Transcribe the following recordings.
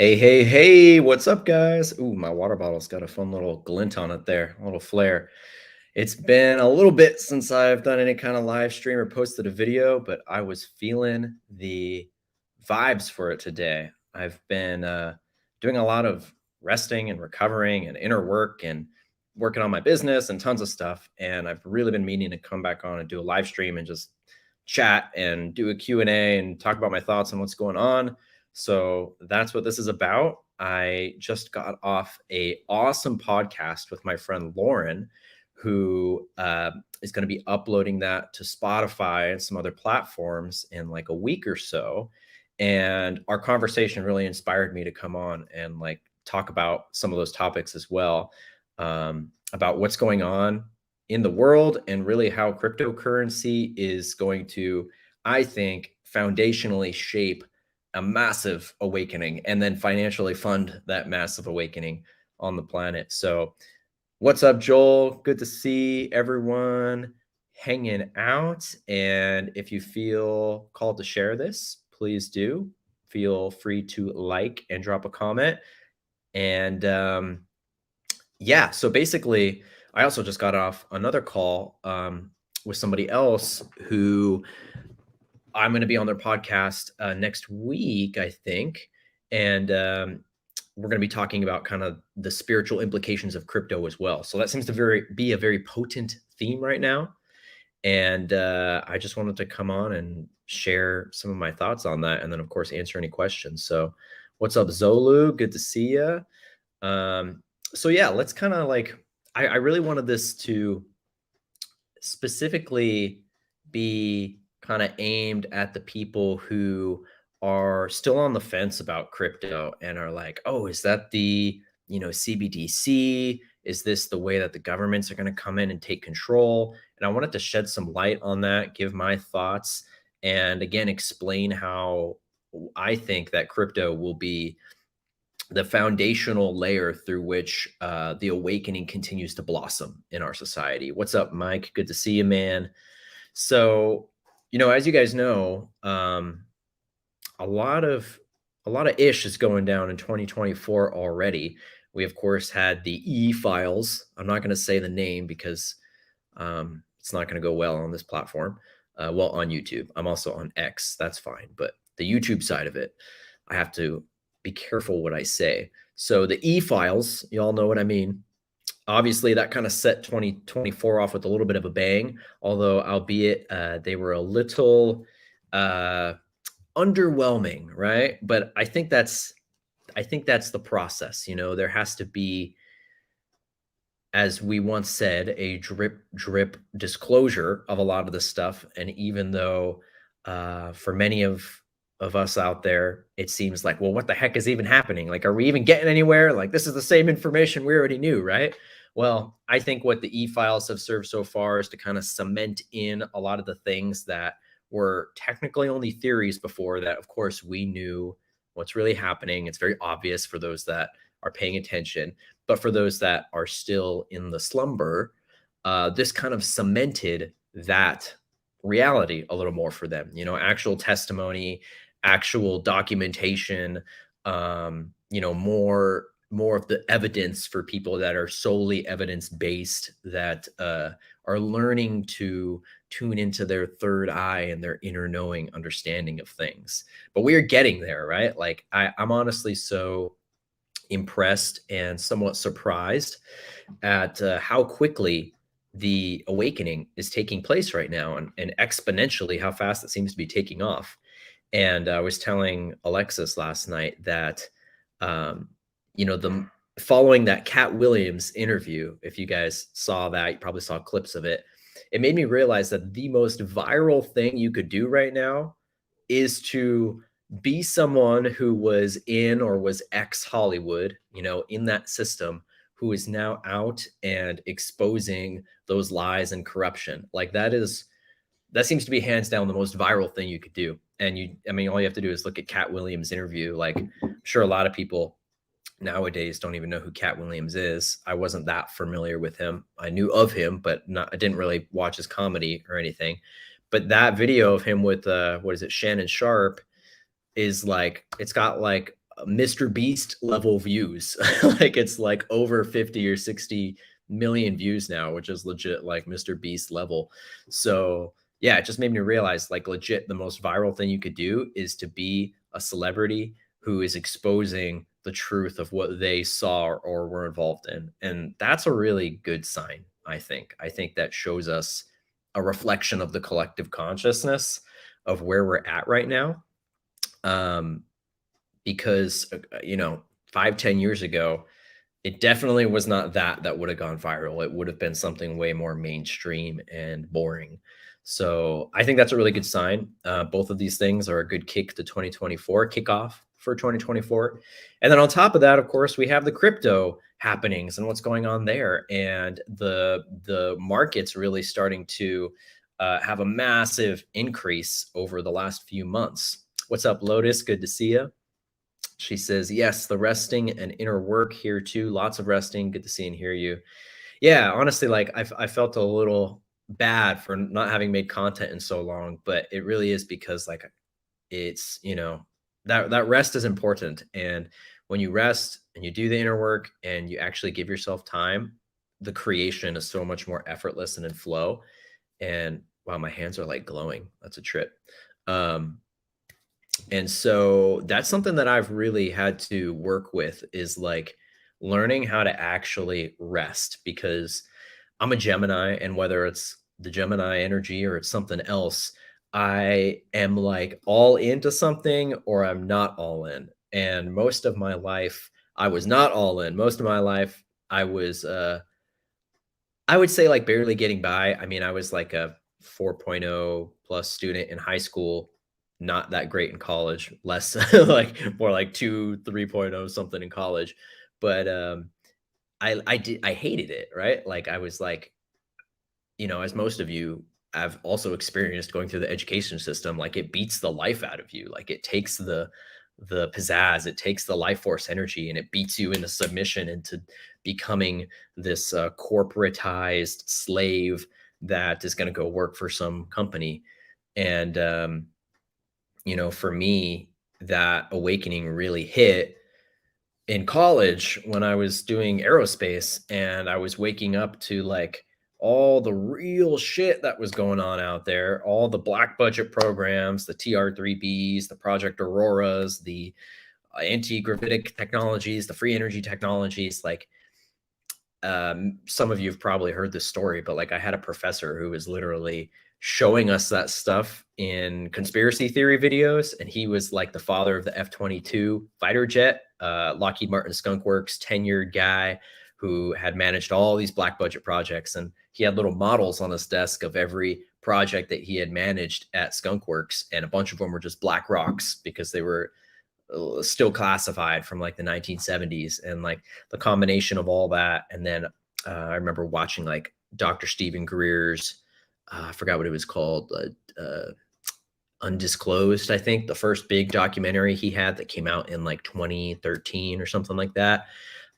Hey, hey, hey, what's up, guys? Ooh, my water bottle's got a fun little glint on it there, a little flare. It's been a little bit since I've done any kind of live stream or posted a video, but I was feeling the vibes for it today. I've been doing a lot of resting and recovering and inner work and working on my business and tons of stuff. And I've really been meaning to come back on and do a live stream and just chat and do a Q&A and talk about my thoughts on what's going on. So that's what this is about. I just got off a awesome podcast with my friend Lauren, who is going to be uploading that to Spotify and some other platforms in like a week or so. And our conversation really inspired me to come on and like talk about some of those topics as well, about what's going on in the world and really how cryptocurrency is going to, I think, foundationally shape a massive awakening and then financially fund that massive awakening on the planet. So, what's up, Joel? Good to see everyone hanging out. And if you feel called to share this, please do. Feel free to like and drop a comment. And yeah, so basically, I also just got off another call with somebody else who I'm going to be on their podcast next week, I think. And we're going to be talking about kind of the spiritual implications of crypto as well. So that seems to be a very potent theme right now. And I just wanted to come on and share some of my thoughts on that. And then, of course, answer any questions. So what's up, Zolu? Good to see you. So yeah, let's kind of like, I really wanted this to specifically be kind of aimed at the people who are still on the fence about crypto and are like, oh, is that the, CBDC? Is this the way that the governments are going to come in and take control? And I wanted to shed some light on that, give my thoughts, and again, explain how I think that crypto will be the foundational layer through which the awakening continues to blossom in our society. What's up, Mike? Good to see you, man. So, as you guys know, a lot of ish is going down in 2024 already. We of course had the e-files. I'm not going to say the name because it's not going to go well on this platform. Well, on YouTube. I'm also on X. That's fine, but the YouTube side of it, I have to be careful what I say. So the e-files, you all know what I mean. Obviously, that kind of set 2024 off with a little bit of a bang, although albeit they were a little underwhelming, right? But I think that's the process. There has to be, as we once said, a drip disclosure of a lot of this stuff. And even though for many of us out there, it seems like, well, what the heck is even happening? Like, are we even getting anywhere? Like, this is the same information we already knew, right? Well, I think what the e-files have served so far is to kind of cement in a lot of the things that were technically only theories before that. Of course, we knew what's really happening. It's very obvious for those that are paying attention, but for those that are still in the slumber, this kind of cemented that reality a little more for them. Actual testimony, actual documentation, more of the evidence for people that are solely evidence-based, that are learning to tune into their third eye and their inner knowing understanding of things. But we are getting there, right? Like I'm honestly so impressed and somewhat surprised at how quickly the awakening is taking place right now, and exponentially how fast it seems to be taking off. And I was telling Alexis last night that, the following that Cat Williams interview, if you guys saw that, you probably saw clips of it. It made me realize that the most viral thing you could do right now is to be someone who was in or was ex-Hollywood, in that system, who is now out and exposing those lies and corruption. Like that seems to be hands down the most viral thing you could do. And all you have to do is look at Cat Williams' interview. Like, I'm sure a lot of people nowadays don't even know who Cat Williams is. I wasn't that familiar with him. I knew of him, but I didn't really watch his comedy or anything. But that video of him with Shannon Sharp is like, it's got like Mr. Beast level views. Like it's like over 50 or 60 million views now, which is legit like Mr. Beast level. So yeah, it just made me realize like legit the most viral thing you could do is to be a celebrity who is exposing the truth of what they saw or were involved in. And that's a really good sign, I think. I think that shows us a reflection of the collective consciousness of where we're at right now. Because, 5, 10 years ago, it definitely was not that would have gone viral. It would have been something way more mainstream and boring. So I think that's a really good sign. Both of these things are a good kick to 2024, kickoff for 2024. And then on top of that, of course, we have the crypto happenings and what's going on there, and the markets really starting to have a massive increase over the last few months. What's up, Lotus? Good to see you. She says, yes, the resting and inner work here too. Lots of resting. Good to see and hear you. Yeah, honestly, like I felt a little bad for not having made content in so long, but it really is because like it's, that rest is important. And when you rest and you do the inner work and you actually give yourself time, the creation is so much more effortless and in flow. And wow, my hands are like glowing. That's a trip. And so that's something that I've really had to work with, is like learning how to actually rest, because I'm a Gemini, and whether it's the Gemini energy or it's something else, I am like all into something or I'm not all in. And most of my life, I was not all in. Most of my life, I was I would say like barely getting by. I mean, I was like a 4.0 plus student in high school, not that great in college, less like more like 2, 3.0 something in college. But I hated it, right? Like I was like, as most of you have also experienced going through the education system, like it beats the life out of you. Like it takes the pizzazz, it takes the life force energy, and it beats you into submission, into becoming this corporatized slave that is going to go work for some company. And for me, that awakening really hit in college when I was doing aerospace, and I was waking up to like all the real shit that was going on out there, all the black budget programs, the TR3Bs, the Project Auroras, the anti-gravitic technologies, the free energy technologies. Like some of you have probably heard this story, but like I had a professor who was literally showing us that stuff in conspiracy theory videos, and he was like the father of the F-22 fighter jet, Lockheed Martin Skunk Works, tenured guy who had managed all these black budget projects, and he had little models on his desk of every project that he had managed at Skunk Works, and a bunch of them were just black rocks because they were still classified from like the 1970s. And like the combination of all that, and then I remember watching like Dr. Stephen Greer's I forgot what it was called, Undisclosed, I think, the first big documentary he had that came out in like 2013 or something like that.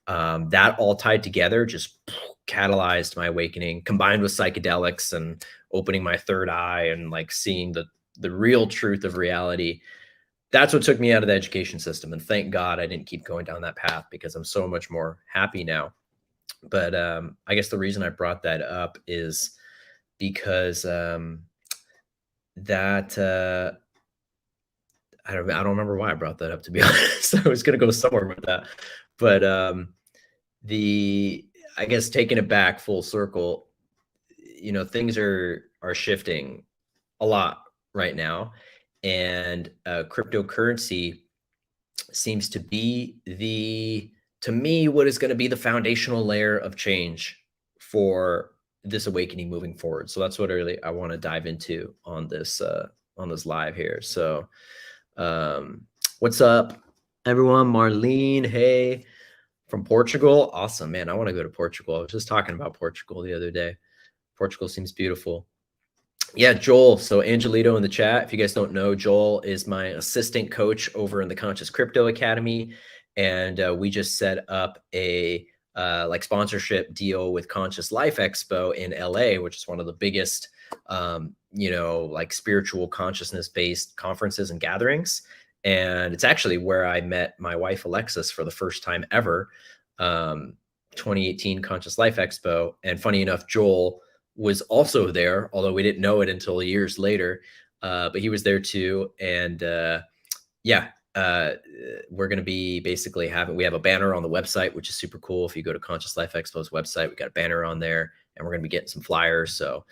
That all tied together just catalyzed my awakening, combined with psychedelics and opening my third eye and like seeing the real truth of reality. That's what took me out of the education system. And thank God I didn't keep going down that path, because I'm so much more happy now. But I guess the reason I brought that up is because that I don't remember why I brought that up, to be honest. I was gonna go somewhere with that. But the I guess taking it back full circle, things are shifting a lot right now, and cryptocurrency seems to be to me what is going to be the foundational layer of change for this awakening moving forward. So that's what I want to dive into on this live here. So what's up, everyone? Marlene, hey, from Portugal. Awesome, man. I want to go to Portugal. I was just talking about Portugal the other day. Portugal seems beautiful. Yeah, Joel. So Angelito in the chat. If you guys don't know, Joel is my assistant coach over in the Conscious Crypto Academy. And we just set up a like sponsorship deal with Conscious Life Expo in LA, which is one of the biggest, like spiritual consciousness based conferences and gatherings. And it's actually where I met my wife, Alexis, for the first time ever. Um, 2018 Conscious Life Expo. And funny enough, Joel was also there, although we didn't know it until years later. But he was there too. And yeah, we're going to be basically we have a banner on the website, which is super cool. If you go to Conscious Life Expo's website, we got a banner on there, and we're going to be getting some flyers. So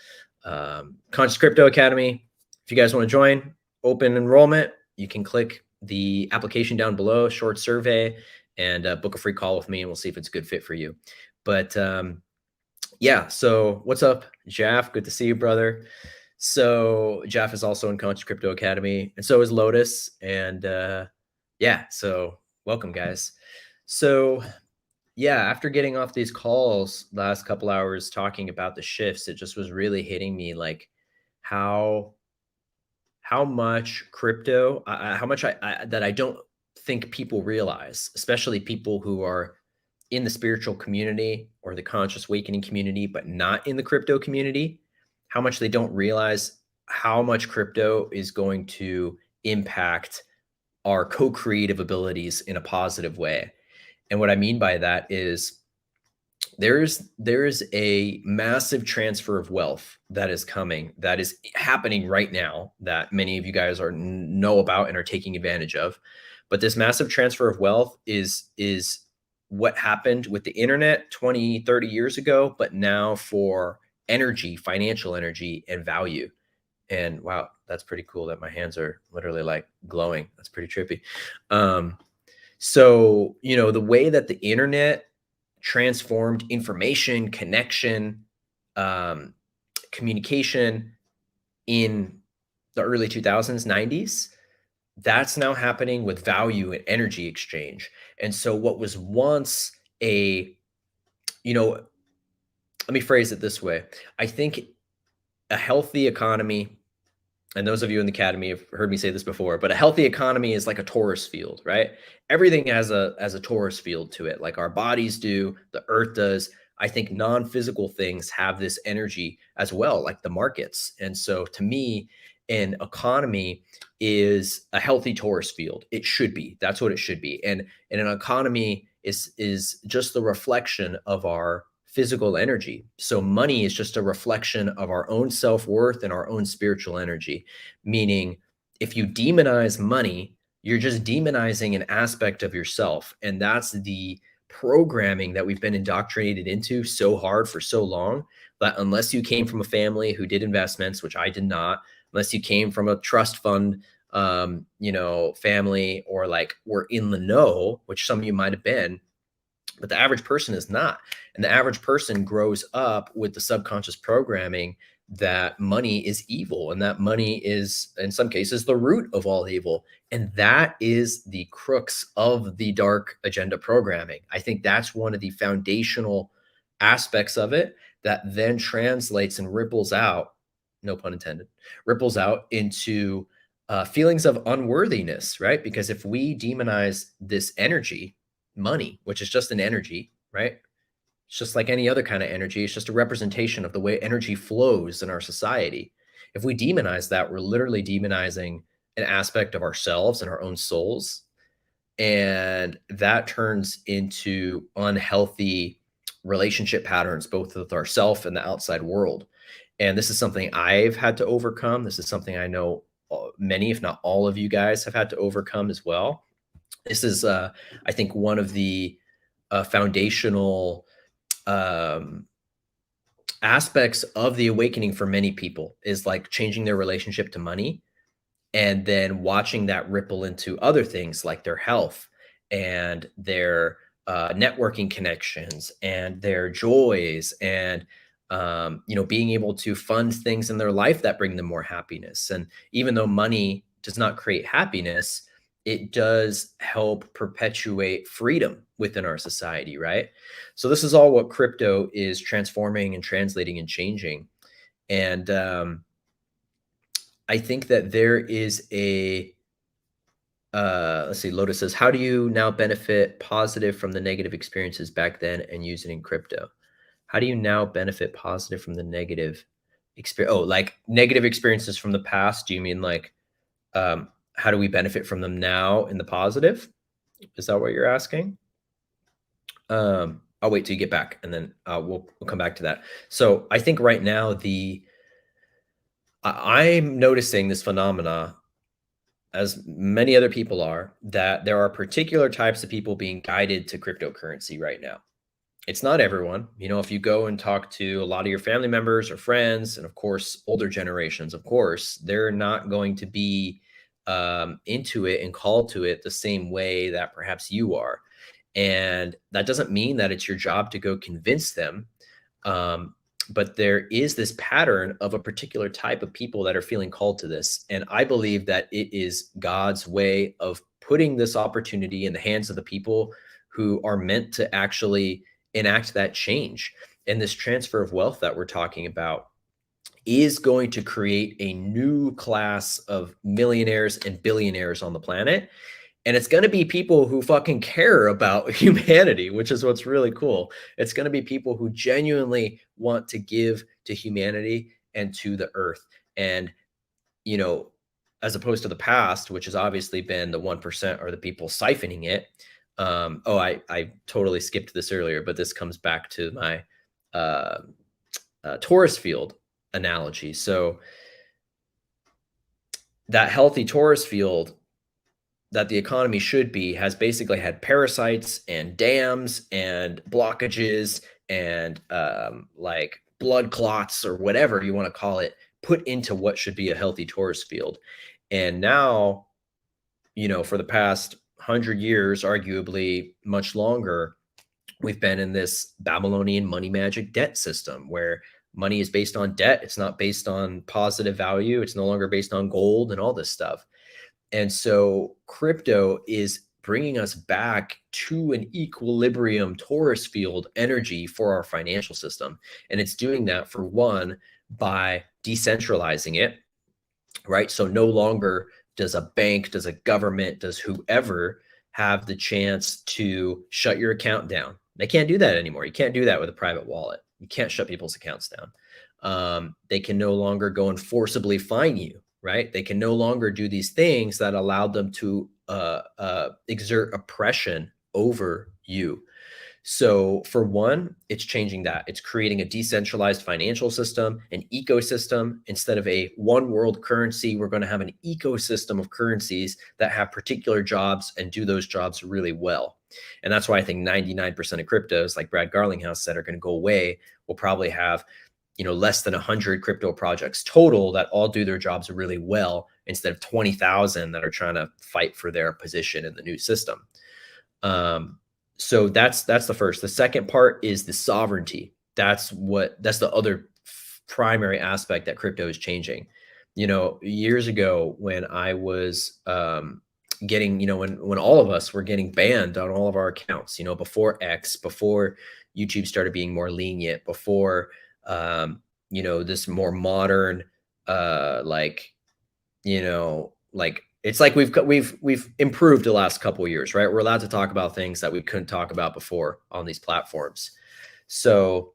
Conscious Crypto Academy, if you guys want to join, open enrollment, you can click the application down below, short survey, and book a free call with me, and we'll see if it's a good fit for you. But yeah, so what's up, Jaff? Good to see you, brother. So Jeff is also in Conscious Crypto Academy, and so is Lotus. And yeah, so welcome, guys. So yeah, after getting off these calls last couple hours talking about the shifts, it just was really hitting me like how much crypto, how much that I don't think people realize, especially people who are in the spiritual community or the conscious awakening community, but not in the crypto community, how much they don't realize how much crypto is going to impact our co-creative abilities in a positive way. And what I mean by that is there's a massive transfer of wealth that is coming, that is happening right now, that many of you guys know about and are taking advantage of. But this massive transfer of wealth is what happened with the internet 20, 30 years ago, but now for energy, financial energy, and value. And wow, that's pretty cool that my hands are literally like glowing. That's pretty trippy. So, you know, the way that the internet transformed information, connection, communication in the early 2000s, 90s, that's now happening with value and energy exchange. And so what was once a, you know, let me phrase it this way. I think a healthy economy, and those of you in the academy have heard me say this before, but a healthy economy is like a Taurus field, right? Everything has a Taurus field to it, like our bodies do, the earth does. I think non-physical things have this energy as well, like the markets. And so to me, an economy is a healthy Taurus field. It should be. That's what it should be. And an economy is just the reflection of our physical energy. So money is just a reflection of our own self-worth and our own spiritual energy. Meaning, if you demonize money, you're just demonizing an aspect of yourself. And that's the programming that we've been indoctrinated into so hard for so long, that unless you came from a family who did investments, which I did not, unless you came from a trust fund, you know, family, or like were in the know, which some of you might have been, but the average person is not. And the average person grows up with the subconscious programming that money is evil, and that money is, in some cases, the root of all evil. And that is the crux of the dark agenda programming. I think that's one of the foundational aspects of it that then translates and ripples out, no pun intended, ripples out into feelings of unworthiness, right? Because if we demonize this energy, money, which is just an energy, right? It's just like any other kind of energy. It's just a representation of the way energy flows in our society. If we demonize that, we're literally demonizing an aspect of ourselves and our own souls. And that turns into unhealthy relationship patterns, both with ourself and the outside world. And this is something I've had to overcome. This is something I know many, if not all of you guys have had to overcome as well. This is, I think, one of the foundational aspects of the awakening for many people, is like changing their relationship to money, and then watching that ripple into other things like their health and their networking connections and their joys, and you know, being able to fund things in their life that bring them more happiness. And even though money does not create happiness, it does help perpetuate freedom within our society, right? So this is all what crypto is transforming and translating and changing. And I think that there is a let's see, Lotus says, how do you now benefit positive from the negative experiences back then and use it in crypto? How do you now benefit positive from the negative experience? Oh, like negative experiences from the past? Do you mean like how do we benefit from them now in the positive? Is that what you're asking? I'll wait till you get back, and then we'll come back to that. So I think right now I'm noticing this phenomena, as many other people are, that there are particular types of people being guided to cryptocurrency right now. It's not everyone. If you go and talk to a lot of your family members or friends, and of course, older generations, of course, they're not going to be into it and called to it the same way that perhaps you are. And that doesn't mean that it's your job to go convince them. Um, but there is this pattern of a particular type of people that are feeling called to this. And I believe that it is God's way of putting this opportunity in the hands of the people who are meant to actually enact that change. And this transfer of wealth that we're talking about is going to create a new class of millionaires and billionaires on the planet. And it's going to be people who fucking care about humanity, which is what's really cool. It's going to be people who genuinely want to give to humanity and to the earth. And, you know, as opposed to the past, which has obviously been the 1% or the people siphoning it. I totally skipped this earlier, but this comes back to my Taurus field analogy. So that healthy Taurus field that the economy should be has basically had parasites and dams and blockages and like blood clots or whatever you want to call it put into what should be a healthy Taurus field. And now, for the past 100 years, arguably much longer, we've been in this Babylonian money magic debt system where money is based on debt. It's not based on positive value. It's no longer based on gold and all this stuff. And so crypto is bringing us back to an equilibrium Taurus field energy for our financial system. And it's doing that, for one, by decentralizing it, right? So no longer does a bank, does a government, does whoever have the chance to shut your account down. They can't do that anymore. You can't do that with a private wallet. You can't shut people's accounts down. They can no longer go and forcibly fine you, right? They can no longer do these things that allowed them to exert oppression over you. So for one, it's changing that. It's creating a decentralized financial system, an ecosystem. Instead of a one world currency, we're going to have an ecosystem of currencies that have particular jobs and do those jobs really well. And that's why I think 99% of cryptos, like Brad Garlinghouse said, are going to go away. We'll probably have less than 100 crypto projects total that all do their jobs really well, instead of 20,000 that are trying to fight for their position in the new system. So that's the first. The second part is the sovereignty. That's the other primary aspect that crypto is changing. Years ago when I was getting, when all of us were getting banned on all of our accounts, before X, before YouTube started being more lenient, before this more modern it's like we've improved the last couple of years, right? We're allowed to talk about things that we couldn't talk about before on these platforms. So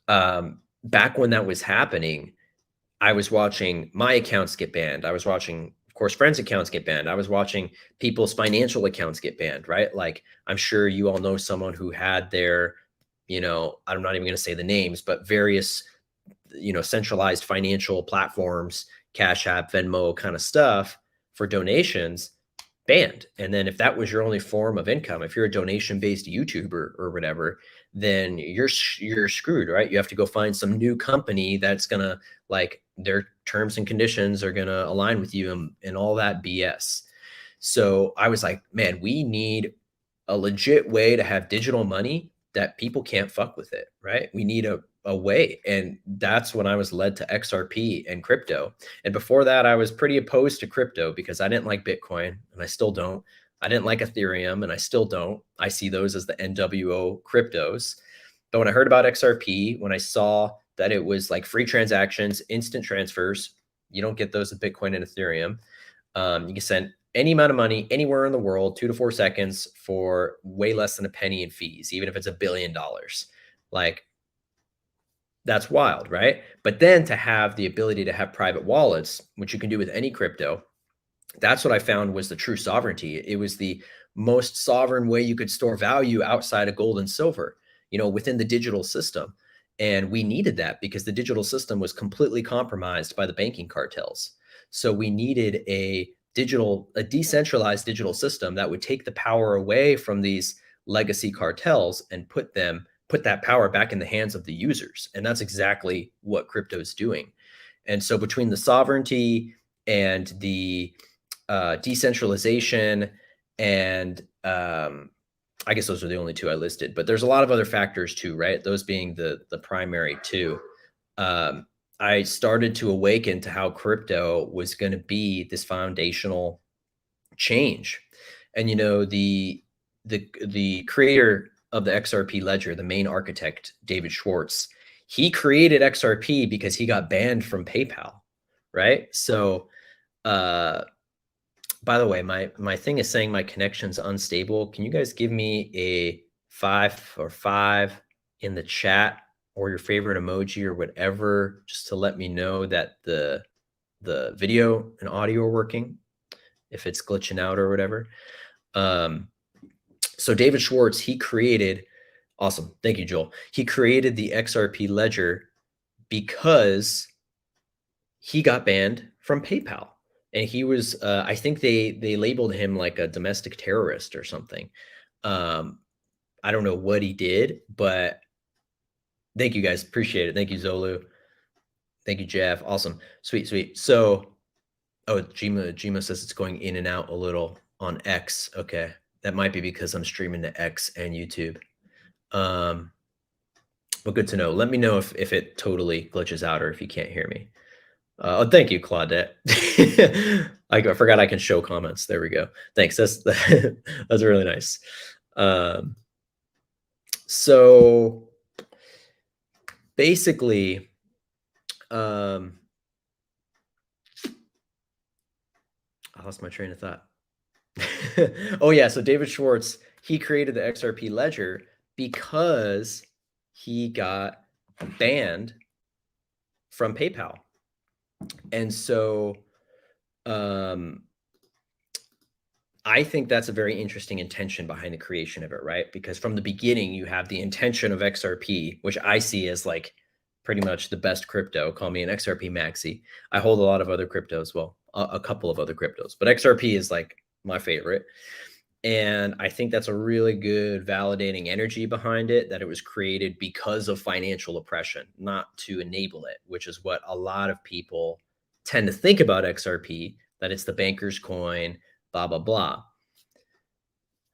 back when that was happening, I was watching my accounts get banned. I was watching, of course, friends' accounts get banned. I was watching people's financial accounts get banned, right? Like, I'm sure you all know someone who had their, I'm not even going to say the names, but various, centralized financial platforms, Cash App, Venmo kind of stuff for donations banned. And then if that was your only form of income, if you're a donation-based YouTuber or whatever, then you're screwed, right? You have to go find some new company that's gonna, like, their terms and conditions are gonna align with you and all that BS. So I was like, man, we need a legit way to have digital money that people can't fuck with it, right? We need a way. And that's when I was led to XRP and crypto. And before that, I was pretty opposed to crypto because I didn't like Bitcoin, and I still don't. I didn't like Ethereum, and I still don't. I see those as the NWO cryptos. But when I heard about XRP, when I saw that it was like free transactions, instant transfers, you don't get those with Bitcoin and Ethereum. You can send any amount of money anywhere in the world, 2 to 4 seconds, for way less than a penny in fees, even if it's $1 billion. Like, that's wild, right? But then to have the ability to have private wallets, which you can do with any crypto, That's what I found was the true sovereignty. It was the most sovereign way you could store value outside of gold and silver, within the digital system. And we needed that because the digital system was completely compromised by the banking cartels. So we needed a decentralized digital system that would take the power away from these legacy cartels and put that power back in the hands of the users. And that's exactly what crypto is doing. And so between the sovereignty and the decentralization, and I guess those are the only two I listed, but there's a lot of other factors too, right? Those being the primary two. Um, I started to awaken to how crypto was going to be this foundational change. And the creator of the XRP ledger, the main architect, David Schwartz, he created XRP because he got banned from PayPal, right? So uh by the way, my thing is saying my connection's unstable. Can you guys give me a 5 in the chat, or your favorite emoji or whatever, just to let me know that the video and audio are working, if it's glitching out or whatever. So David Schwartz, he created, awesome. Thank you, Joel. He created the XRP ledger because he got banned from PayPal. And he was, I think they labeled him like a domestic terrorist or something. I don't know what he did, but thank you guys. Appreciate it. Thank you, Zolu. Thank you, Jeff. Awesome. Sweet, sweet. So, oh, Jima says it's going in and out a little on X. Okay. That might be because I'm streaming to X and YouTube. But good to know. Let me know if it totally glitches out or if you can't hear me. Oh, thank you, Claudette. I forgot I can show comments. There we go. Thanks. That's really nice. So basically, I lost my train of thought. Oh yeah, so David Schwartz, he created the XRP ledger because he got banned from PayPal. And so I think that's a very interesting intention behind the creation of it, right? Because from the beginning, you have the intention of XRP, which I see as like pretty much the best crypto. Call me an XRP maxi. I hold a lot of other cryptos, well, a couple of other cryptos, but XRP is like my favorite. And I think that's a really good validating energy behind it, that it was created because of financial oppression, not to enable it, which is what a lot of people tend to think about XRP, that it's the banker's coin, blah, blah, blah.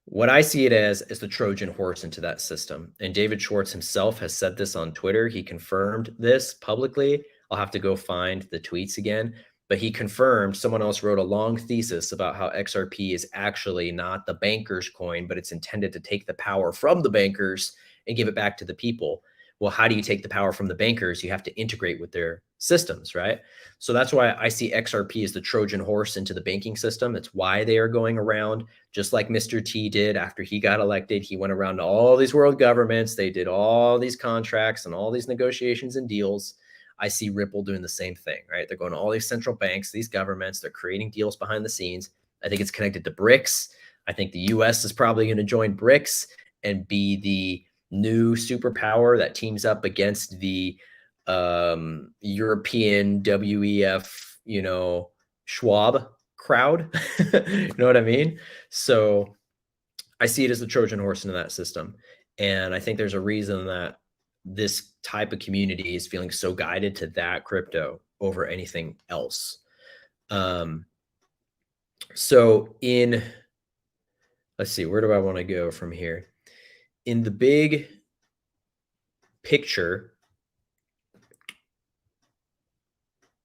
What I see it as is the Trojan horse into that system. And David Schwartz himself has said this on Twitter. He confirmed this publicly. I'll have to go find the tweets again. But he confirmed, someone else wrote a long thesis about how XRP is actually not the banker's coin, but it's intended to take the power from the bankers and give it back to the people. Well, how do you take the power from the bankers? You have to integrate with their systems, right? So that's why I see XRP as the Trojan horse into the banking system. It's why they are going around, just like Mr. T did after he got elected. He went around to all these world governments. They did all these contracts and all these negotiations and deals. I see Ripple doing the same thing, right? They're going to all these central banks, these governments. They're creating deals behind the scenes. I think it's connected to BRICS. I think the US is probably going to join BRICS and be the new superpower that teams up against the European WEF, Schwab crowd. You know what I mean? So I see it as the Trojan horse into that system. And I think there's a reason that this type of community is feeling so guided to that crypto over anything else. So let's see, where do I want to go from here? In the big picture,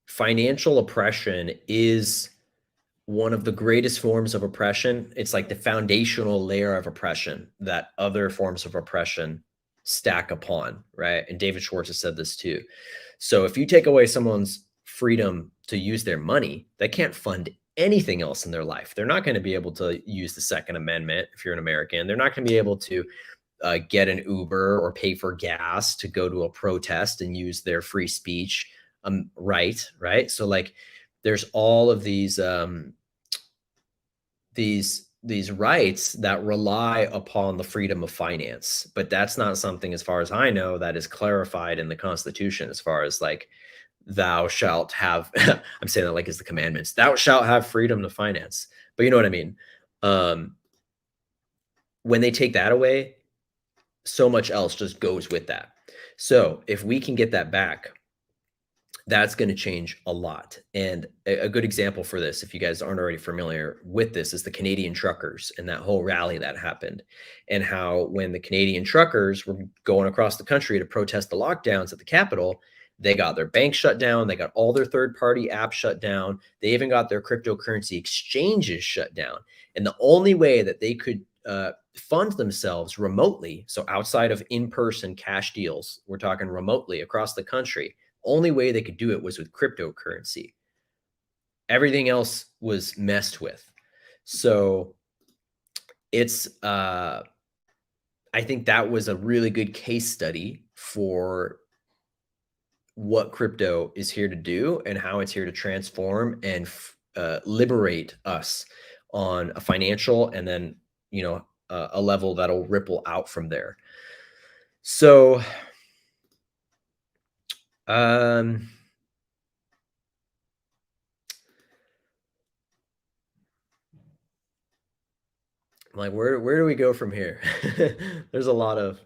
financial oppression is one of the greatest forms of oppression. It's like the foundational layer of oppression that other forms of oppression stack upon, right? And David Schwartz has said this too. So if you take away someone's freedom to use their money, they can't fund anything else in their life. They're not going to be able to use the Second Amendment if you're an American. They're not going to be able to get an Uber or pay for gas to go to a protest and use their free speech right? So like there's all of these these rights that rely upon the freedom of finance. But that's not something, as far as I know, that is clarified in the Constitution, as far as like thou shalt have I'm saying that like it's the commandments. Thou shalt have freedom to finance. But you know what I mean? Um, when they take that away, so much else just goes with that. So if we can get that back, that's going to change a lot. And a good example for this, if you guys aren't already familiar with this, is the Canadian truckers and that whole rally that happened. And how when the Canadian truckers were going across the country to protest the lockdowns at the Capitol, they got their bank shut down. They got all their third-party apps shut down. They even got their cryptocurrency exchanges shut down. And the only way that they could fund themselves remotely, so outside of in-person cash deals, we're talking remotely across the country, only way they could do it was with cryptocurrency. Everything else was messed with. So it's I think that was a really good case study for what crypto is here to do and how it's here to transform and liberate us on a financial, and then a level that'll ripple out from there. So like where do we go from here? There's a lot of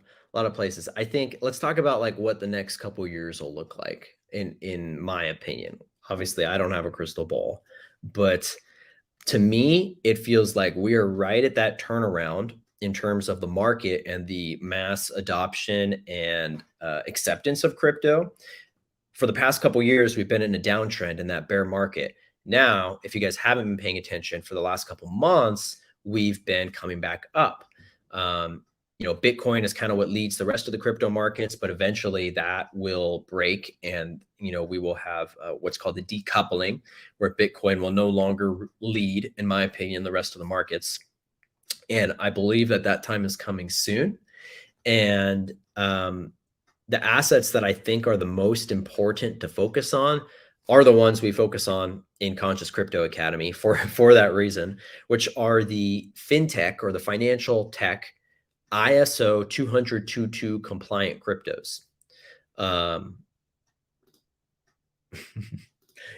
places. I think let's talk about like what the next couple years will look like in my opinion. Obviously, I don't have a crystal ball, but to me, it feels like we are right at that turnaround in terms of the market and the mass adoption and acceptance of crypto. For the past couple years, we've been in a downtrend in that bear market. Now, if you guys haven't been paying attention for the last couple months, we've been coming back up. Bitcoin is kind of what leads the rest of the crypto markets, but eventually that will break, and we will have what's called the decoupling, where Bitcoin will no longer lead, in my opinion, the rest of the markets. And I believe that time is coming soon. And the assets that I think are the most important to focus on are the ones we focus on in Conscious Crypto Academy for that reason, which are the fintech or the financial tech ISO 20022 compliant cryptos.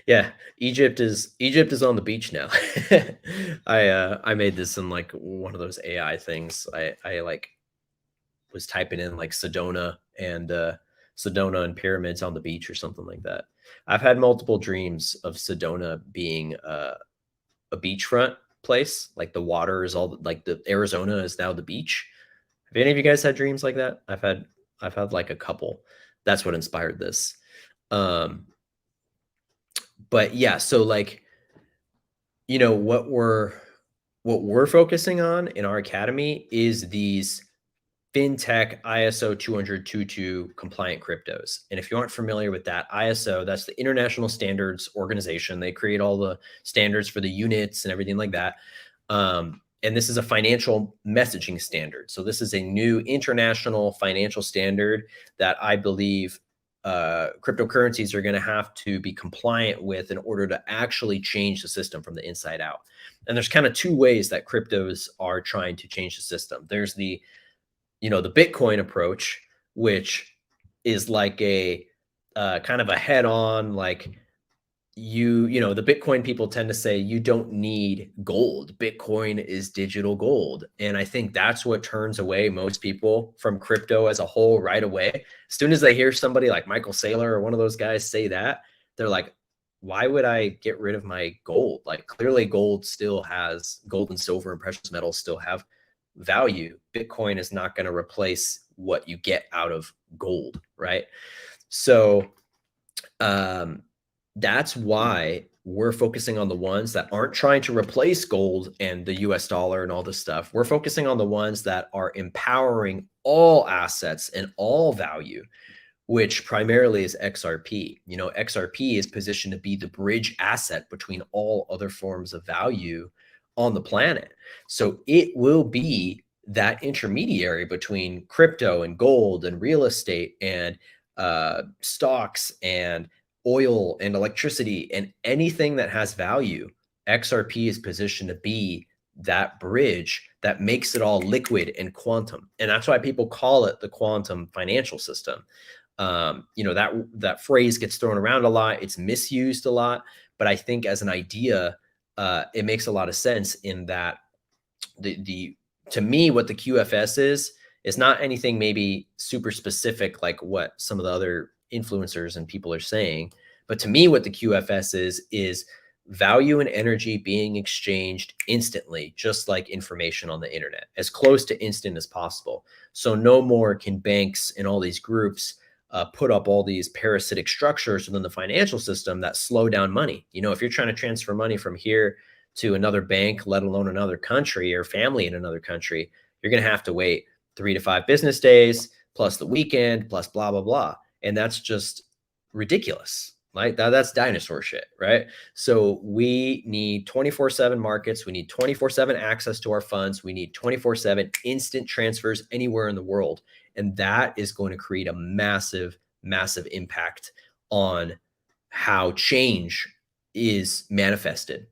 Yeah, Egypt is on the beach now. I made this in like one of those AI things. I like was typing in like Sedona and pyramids on the beach or something like that. I've had multiple dreams of Sedona being a beachfront place. Like the water is all like the Arizona is now the beach. Have any of you guys had dreams like that? I've had like a couple. That's what inspired this. But yeah, so like, what we're focusing on in our academy is these fintech ISO 20022 compliant cryptos. And if you aren't familiar with that, ISO, that's the International Standards Organization. They create all the standards for the units and everything like that. And this is a financial messaging standard. So this is a new international financial standard that I believe cryptocurrencies are going to have to be compliant with in order to actually change the system from the inside out. And there's kind of two ways that cryptos are trying to change the system. There's the Bitcoin approach, which is like a kind of a head-on, like the Bitcoin people tend to say you don't need gold. Bitcoin is digital gold. And I think that's what turns away most people from crypto as a whole right away. As soon as they hear somebody like Michael Saylor or one of those guys say that, they're like, why would I get rid of my gold? Like clearly gold and silver and precious metals still have value. Bitcoin is not going to replace what you get out of gold, right? So that's why we're focusing on the ones that aren't trying to replace gold and the US dollar and all this stuff. We're focusing on the ones that are empowering all assets and all value, which primarily is XRP. XRP is positioned to be the bridge asset between all other forms of value on the planet. So it will be that intermediary between crypto and gold and real estate and stocks and oil and electricity and anything that has value. XRP is positioned to be that bridge that makes it all liquid and quantum. And that's why people call it the quantum financial system. That phrase gets thrown around a lot. It's misused a lot, but I think as an idea, it makes a lot of sense in that the to me what the QFS is not anything maybe super specific like what some of the other influencers and people are saying, but to me what the QFS is value and energy being exchanged instantly, just like information on the internet, as close to instant as possible. So no more can banks and all these groups put up all these parasitic structures within the financial system that slow down money. If you're trying to transfer money from here to another bank, let alone another country or family in another country, you're going to have to wait 3 to 5 business days plus the weekend plus blah, blah, blah. And that's just ridiculous. Like that's dinosaur shit, right? So we need 24/7 markets. We need 24/7 access to our funds. We need 24/7 instant transfers anywhere in the world. And that is going to create a massive, massive impact on how change is manifested.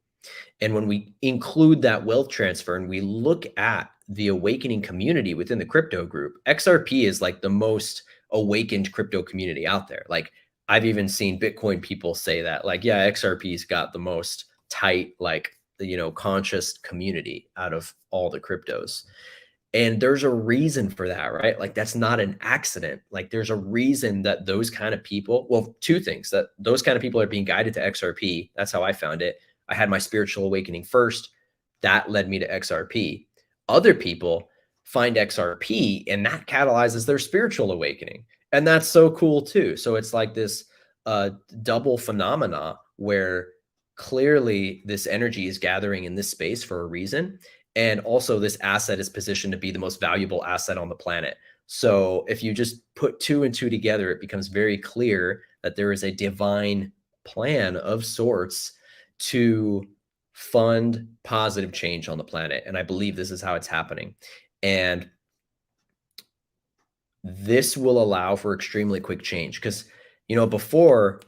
And when we include that wealth transfer and we look at the awakening community within the crypto group, XRP is like the most awakened crypto community out there. Like I've even seen Bitcoin people say that, like, yeah, XRP's got the most tight, like, conscious community out of all the cryptos. And there's a reason for that, right? Like that's not an accident. Like there's a reason that those kind of people, well, two things, that those kind of people are being guided to XRP. That's how I found it. I had my spiritual awakening first. That led me to XRP. Other people find XRP and that catalyzes their spiritual awakening. And that's so cool too. So it's like this double phenomena where clearly this energy is gathering in this space for a reason. And also this asset is positioned to be the most valuable asset on the planet. So if you just put 2 and 2 together, it becomes very clear that there is a divine plan of sorts to fund positive change on the planet. And I believe this is how it's happening. And this will allow for extremely quick change because, before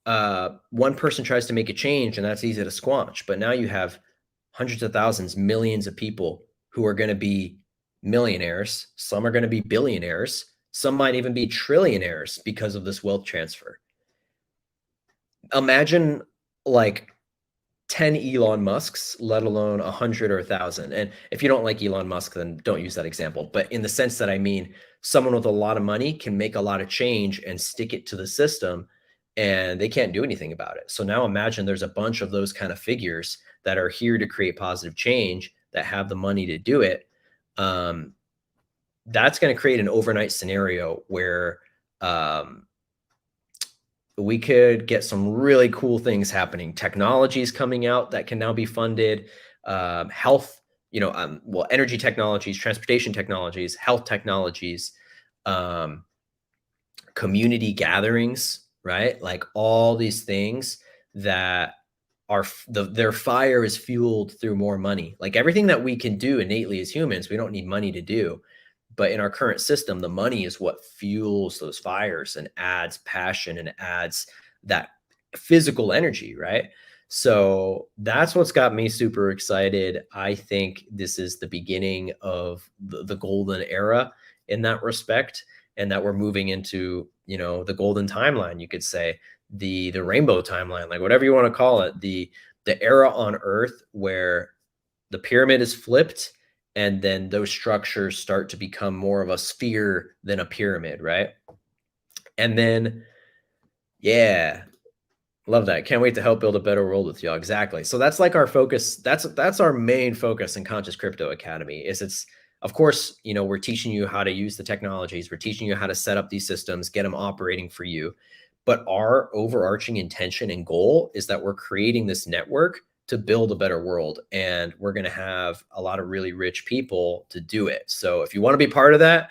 one person tries to make a change and that's easy to squash. But now you have hundreds of thousands, millions of people who are going to be millionaires. Some are going to be billionaires. Some might even be trillionaires because of this wealth transfer. Imagine like 10 Elon Musks, let alone 100 or 1,000. And if you don't like Elon Musk, then don't use that example. But in the sense that I mean, someone with a lot of money can make a lot of change and stick it to the system and they can't do anything about it. So now imagine there's a bunch of those kind of figures that are here to create positive change that have the money to do it. That's going to create an overnight scenario where we could get some really cool things happening. Technologies coming out that can now be funded, health, energy technologies, transportation technologies, health technologies, community gatherings, right? Like all these things that are their fire is fueled through more money. Like everything that we can do innately as humans, we don't need money to do. But in our current system, the money is what fuels those fires and adds passion and adds that physical energy, right? So that's what's got me super excited. I think this is the beginning of the golden era in that respect, and that we're moving into, the golden timeline, you could say, the rainbow timeline, like whatever you want to call it, the era on Earth where the pyramid is flipped and then those structures start to become more of a sphere than a pyramid, right? And then, yeah, love that. Can't wait to help build a better world with y'all. Exactly. So that's like our focus. That's our main focus in Conscious Crypto Academy. It's of course, we're teaching you how to use the technologies. We're teaching you how to set up these systems, get them operating for you. But our overarching intention and goal is that we're creating this network to build a better world. And we're going to have a lot of really rich people to do it. So if you want to be part of that,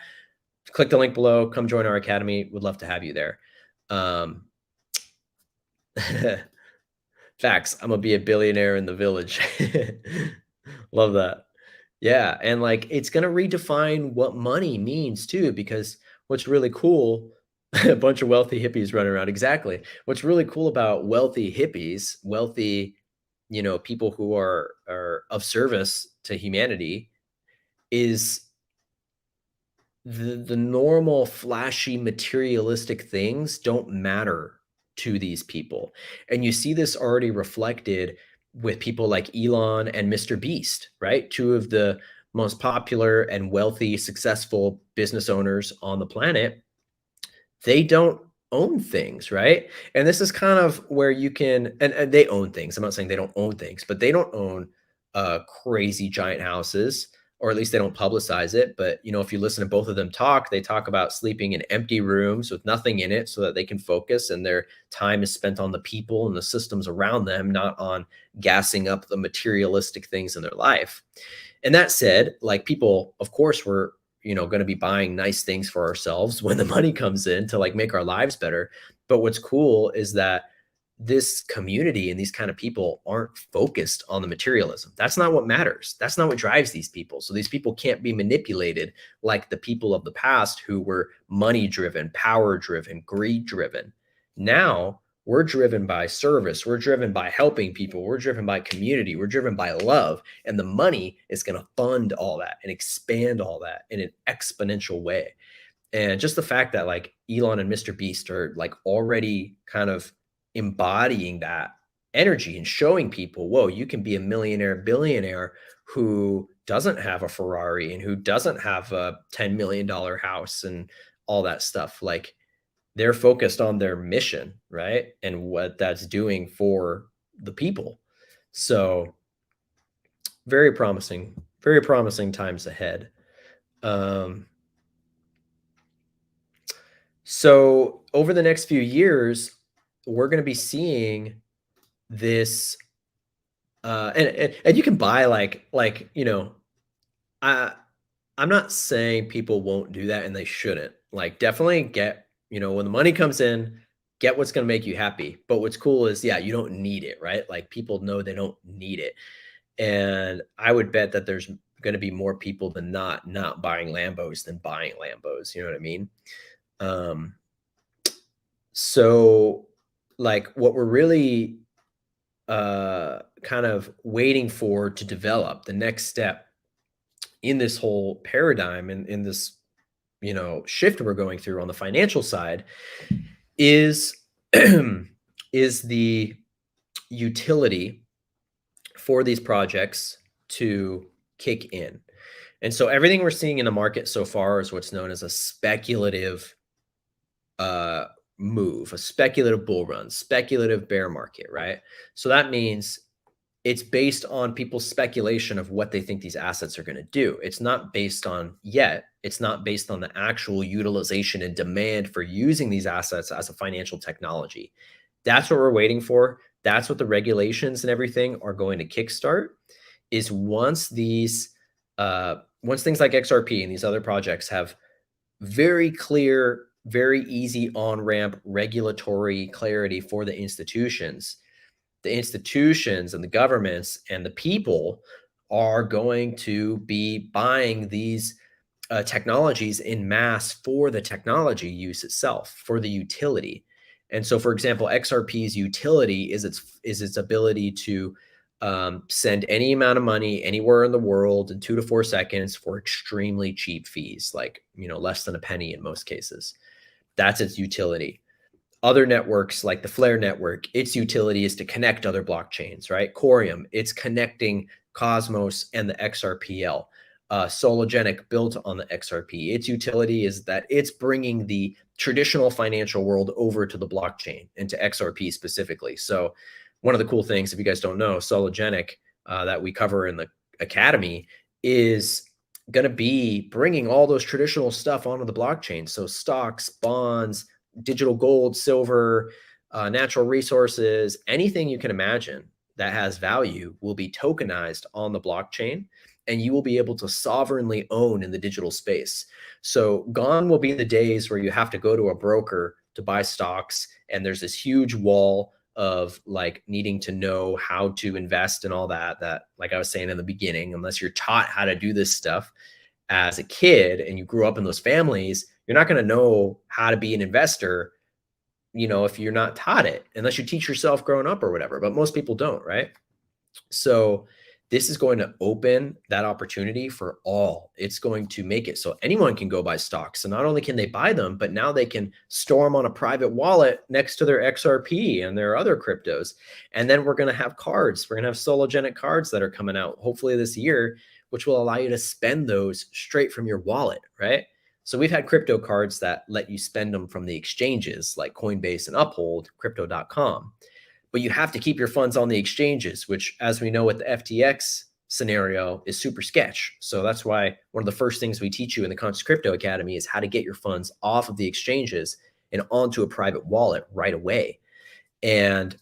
click the link below, come join our academy. We'd love to have you there. Facts. I'm gonna be a billionaire in the village. Love that. Yeah. And like, it's going to redefine what money means too, because what's really cool, a bunch of wealthy hippies running around. Exactly. What's really cool about wealthy hippies, wealthy, people who are of service to humanity is the normal flashy materialistic things don't matter to these people. And you see this already reflected with people like Elon and Mr. Beast, right? Two of the most popular and wealthy, successful business owners on the planet. They don't own things, right? And this is kind of where you can, and they own things. I'm not saying they don't own things, but they don't own crazy giant houses, or at least they don't publicize it. But if you listen to both of them talk, they talk about sleeping in empty rooms with nothing in it so that they can focus and their time is spent on the people and the systems around them, not on gassing up the materialistic things in their life. And that said, like, people, of course, were, going to be buying nice things for ourselves when the money comes in to like make our lives better. But what's cool is that this community and these kind of people aren't focused on the materialism. That's not what matters. That's not what drives these people. So these people can't be manipulated like the people of the past who were money driven, power driven, greed driven. Now we're driven by service. We're driven by helping people. We're driven by community. We're driven by love. And the money is going to fund all that and expand all that in an exponential way. And just the fact that like Elon and Mr. Beast are like already kind of embodying that energy and showing people, whoa, you can be a millionaire, billionaire who doesn't have a Ferrari and who doesn't have a $10 million house and all that stuff. Like, they're focused on their mission, right? And what that's doing for the people. So very promising times ahead. So over the next few years, we're going to be seeing this, and you can buy I'm not saying people won't do that and they shouldn't. Like, definitely get, when the money comes in, get what's going to make you happy. But what's cool is, yeah, you don't need it, right? Like, people know they don't need it. And I would bet that there's going to be more people than not buying Lambos than buying Lambos. You know what I mean? So like what we're really kind of waiting for to develop the next step in this whole paradigm and in this shift we're going through on the financial side is is the utility for these projects to kick in. And so everything we're seeing in the market so far is what's known as a speculative move, a speculative bull run, speculative bear market, right? So that means it's based on people's speculation of what they think these assets are going to do. It's not based on it's not based on the actual utilization and demand for using these assets as a financial technology. That's what we're waiting for. That's what the regulations and everything are going to kickstart, is once things like XRP and these other projects have very clear, very easy on-ramp regulatory clarity for the institutions and the governments and the people are going to be buying these technologies in mass for the technology use itself, for the utility. And so, for example, XRP's utility is its ability to send any amount of money anywhere in the world in 2 to 4 seconds for extremely cheap fees, like less than a penny in most cases. That's its utility. Other networks like the Flare network, its utility is to connect other blockchains, right? Corium, it's connecting Cosmos and the XRPL. Sologenic, built on the XRP. Its utility is that it's bringing the traditional financial world over to the blockchain and to XRP specifically. So one of the cool things, if you guys don't know, Sologenic that we cover in the academy is going to be bringing all those traditional stuff onto the blockchain. So stocks, bonds, digital gold, silver, natural resources, anything you can imagine that has value will be tokenized on the blockchain, and you will be able to sovereignly own in the digital space. So gone will be the days where you have to go to a broker to buy stocks, and there's this huge wall of like needing to know how to invest and all that, like I was saying in the beginning, unless you're taught how to do this stuff as a kid and you grew up in those families, you're not going to know how to be an investor, if you're not taught it, unless you teach yourself growing up or whatever. But most people don't, right? So this is going to open that opportunity for all. It's going to make it so anyone can go buy stocks. So not only can they buy them, but now they can store them on a private wallet next to their XRP and their other cryptos. And then we're going to have cards. We're going to have sologenic cards that are coming out hopefully this year, which will allow you to spend those straight from your wallet, right? So we've had crypto cards that let you spend them from the exchanges like Coinbase and Uphold, crypto.com, but you have to keep your funds on the exchanges, which, as we know with the FTX scenario, is super sketch. So that's why one of the first things we teach you in the Conscious Crypto Academy is how to get your funds off of the exchanges and onto a private wallet right away. And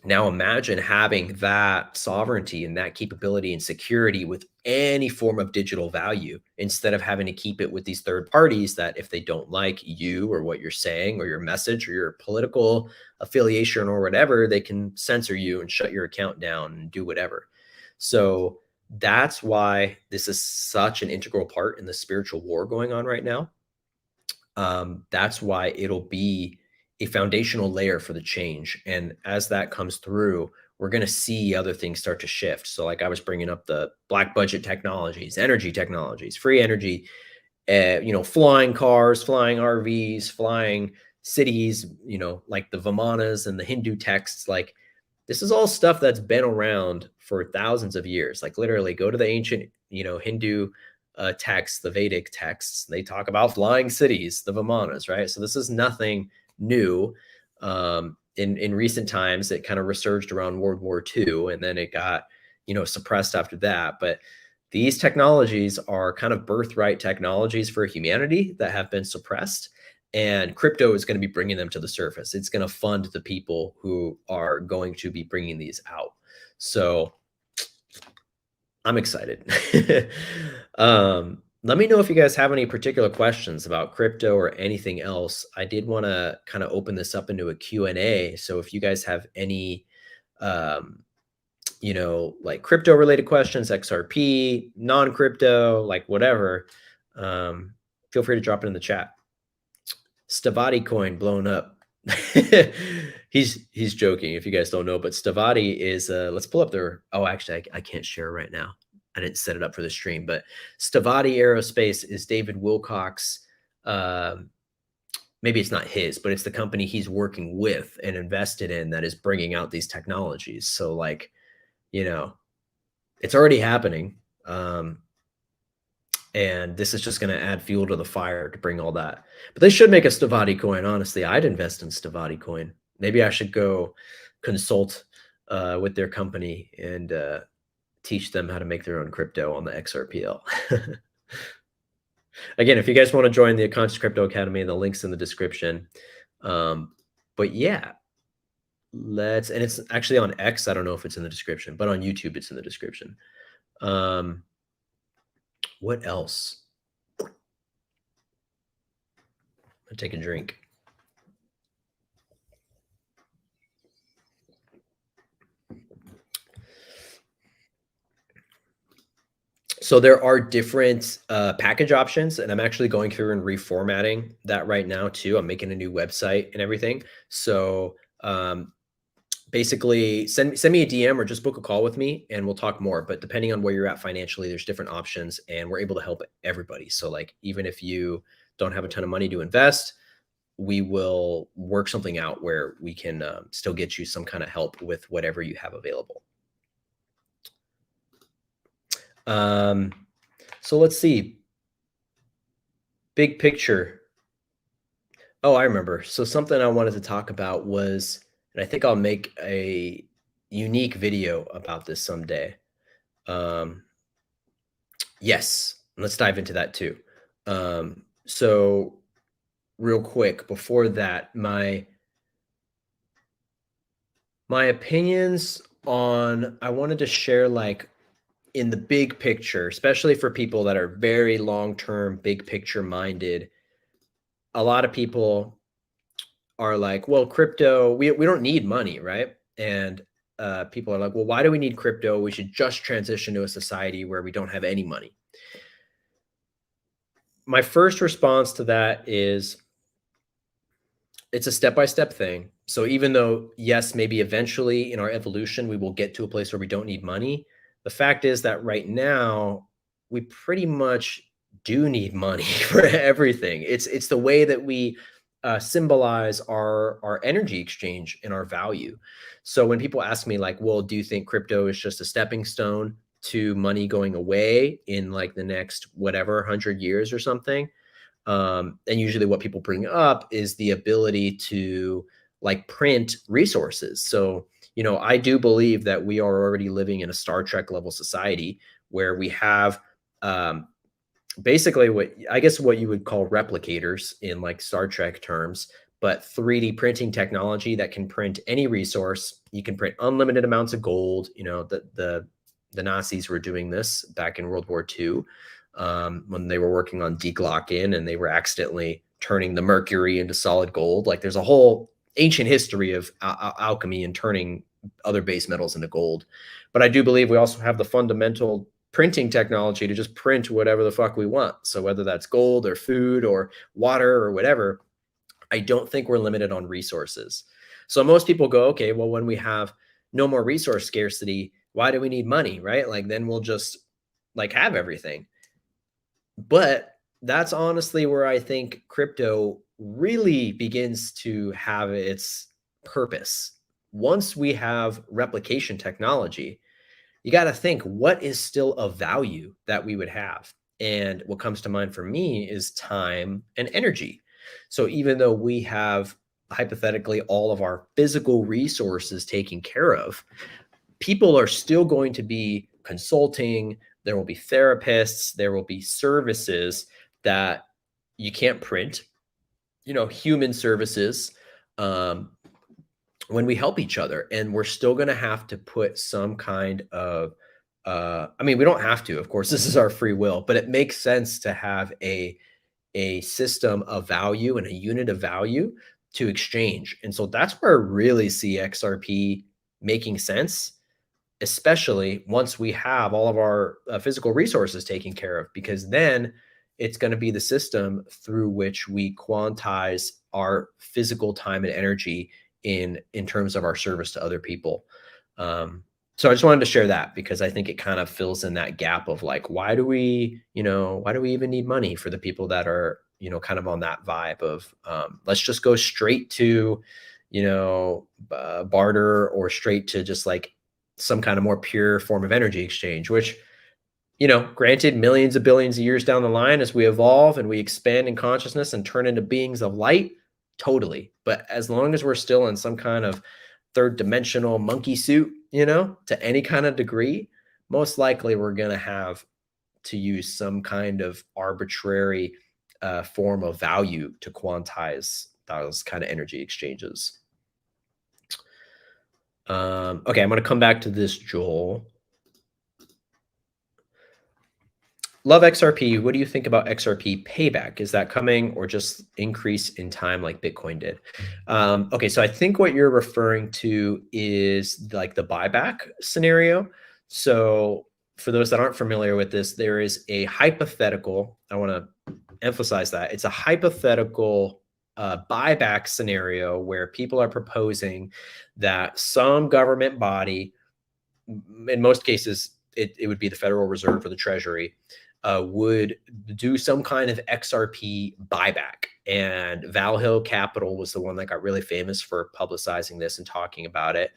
now imagine having that sovereignty and that capability and security with any form of digital value instead of having to keep it with these third parties that if they don't like you or what you're saying or your message or your political affiliation or whatever, they can censor you and shut your account down and do whatever. So that's why this is such an integral part in the spiritual war going on right now. That's why it'll be a foundational layer for the change. And as that comes through, we're going to see other things start to shift. So like I was bringing up the black budget technologies, energy technologies, free energy, flying cars, flying RVs, flying cities, like the Vimanas and the Hindu texts, like this is all stuff that's been around for thousands of years. Like literally go to the ancient, Hindu texts, the Vedic texts. They talk about flying cities, the Vimanas, right? So this is nothing new. In recent times, it kind of resurged around World War II, and then it got, suppressed after that. But these technologies are kind of birthright technologies for humanity that have been suppressed. And crypto is going to be bringing them to the surface. It's going to fund the people who are going to be bringing these out. So I'm excited. Let me know if you guys have any particular questions about crypto or anything else. I did want to kind of open this up into a Q&A. So if you guys have any, like crypto related questions, XRP, non-crypto, like whatever, feel free to drop it in the chat. Stavati coin blown up. he's joking if you guys don't know, but Stavati is let's pull up their, oh, actually I can't share right now. I didn't set it up for the stream, but Stavati Aerospace is David Wilcox. Maybe it's not his, but it's the company he's working with and invested in that is bringing out these technologies. So like, it's already happening. And this is just going to add fuel to the fire to bring all that. But they should make a Stavati coin. Honestly, I'd invest in Stavati coin. Maybe I should go consult with their company and teach them how to make their own crypto on the XRPL. Again, if you guys want to join the Conscious Crypto Academy, the link's in the description. But yeah, and it's actually on X. I don't know if it's in the description, but on YouTube, it's in the description. What else? I'll take a drink. So there are different package options, and I'm actually going through and reformatting that right now too. I'm making a new website and everything. So basically send me a DM or just book a call with me and we'll talk more. But depending on where you're at financially, there's different options and we're able to help everybody. So like, even if you don't have a ton of money to invest, we will work something out where we can still get you some kind of help with whatever you have available. So let's see. Big picture. Oh, I remember. So something I wanted to talk about was, and I think I'll make a unique video about this someday. Yes, let's dive into that too. So real quick, before that, my opinions on, I wanted to share like in the big picture, especially for people that are very long-term, big picture minded. A lot of people are like, well, crypto, we don't need money, right? And people are like, well, why do we need crypto? We should just transition to a society where we don't have any money. My first response to that is, it's a step-by-step thing. So even though, yes, maybe eventually in our evolution, we will get to a place where we don't need money, the fact is that right now, we pretty much do need money for everything. It's the way that we symbolize our energy exchange and our value. So when people ask me like, well, do you think crypto is just a stepping stone to money going away in like the next whatever 100 years or something? And usually what people bring up is the ability to like print resources. So, I do believe that we are already living in a Star Trek level society where we have um, basically what you would call replicators in like Star Trek terms, but 3D printing technology that can print any resource. You can print unlimited amounts of gold. The Nazis were doing this back in World War II, when they were working on Deglockin and they were accidentally turning the mercury into solid gold. Like there's a whole ancient history of alchemy and turning other base metals into gold. But I do believe we also have the fundamental printing technology to just print whatever the fuck we want. So whether that's gold or food or water or whatever, I don't think we're limited on resources. So most people go, okay, well, when we have no more resource scarcity, why do we need money, right? Like then we'll just like have everything. But that's honestly where I think crypto really begins to have its purpose. Once we have replication technology, you got to think what is still of value that we would have. And what comes to mind for me is time and energy. So even though we have hypothetically all of our physical resources taken care of, people are still going to be consulting. There will be therapists, there will be services that you can't print, human services. Um, when we help each other, and we're still going to have to put some kind of I mean, we don't have to, of course, this is our free will, but it makes sense to have a system of value and a unit of value to exchange. And so that's where I really see XRP making sense, especially once we have all of our physical resources taken care of, because then it's going to be the system through which we quantize our physical time and energy in terms of our service to other people. So I just wanted to share that because I think it kind of fills in that gap of like, why do we even need money for the people that are, kind of on that vibe of let's just go straight to, barter, or straight to just like some kind of more pure form of energy exchange, which, granted, millions of billions of years down the line, as we evolve and we expand in consciousness and turn into beings of light, totally. But as long as we're still in some kind of third dimensional monkey suit, to any kind of degree, most likely we're going to have to use some kind of arbitrary form of value to quantize those kind of energy exchanges. Okay, I'm going to come back to this, Joel. Love XRP. What do you think about XRP payback? Is that coming or just increase in time like Bitcoin did? Okay, so I think what you're referring to is like the buyback scenario. So for those that aren't familiar with this, there is a hypothetical, I want to emphasize that it's a hypothetical buyback scenario where people are proposing that some government body, in most cases, it would be the Federal Reserve or the Treasury, would do some kind of XRP buyback. And Valhill Capital was the one that got really famous for publicizing this and talking about it.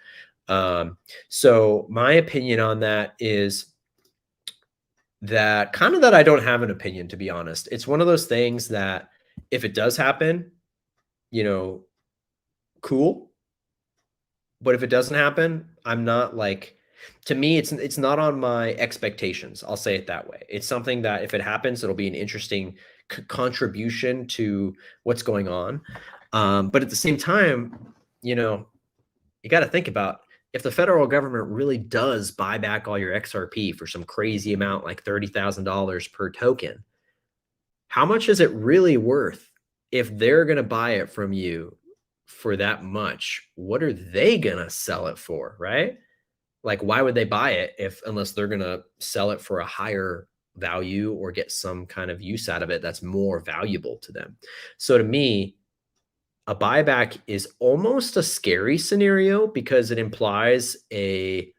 So my opinion on that is that I don't have an opinion, to be honest. It's one of those things that if it does happen, cool. But if it doesn't happen, I'm not like, to me, it's not on my expectations. I'll say it that way. It's something that if it happens, it'll be an interesting contribution to what's going on. But at the same time, you got to think about if the federal government really does buy back all your XRP for some crazy amount, like $30,000 per token, how much is it really worth if they're going to buy it from you for that much? What are they going to sell it for, right? Like, why would they buy it unless they're going to sell it for a higher value or get some kind of use out of it that's more valuable to them? So to me, a buyback is almost a scary scenario because it implies a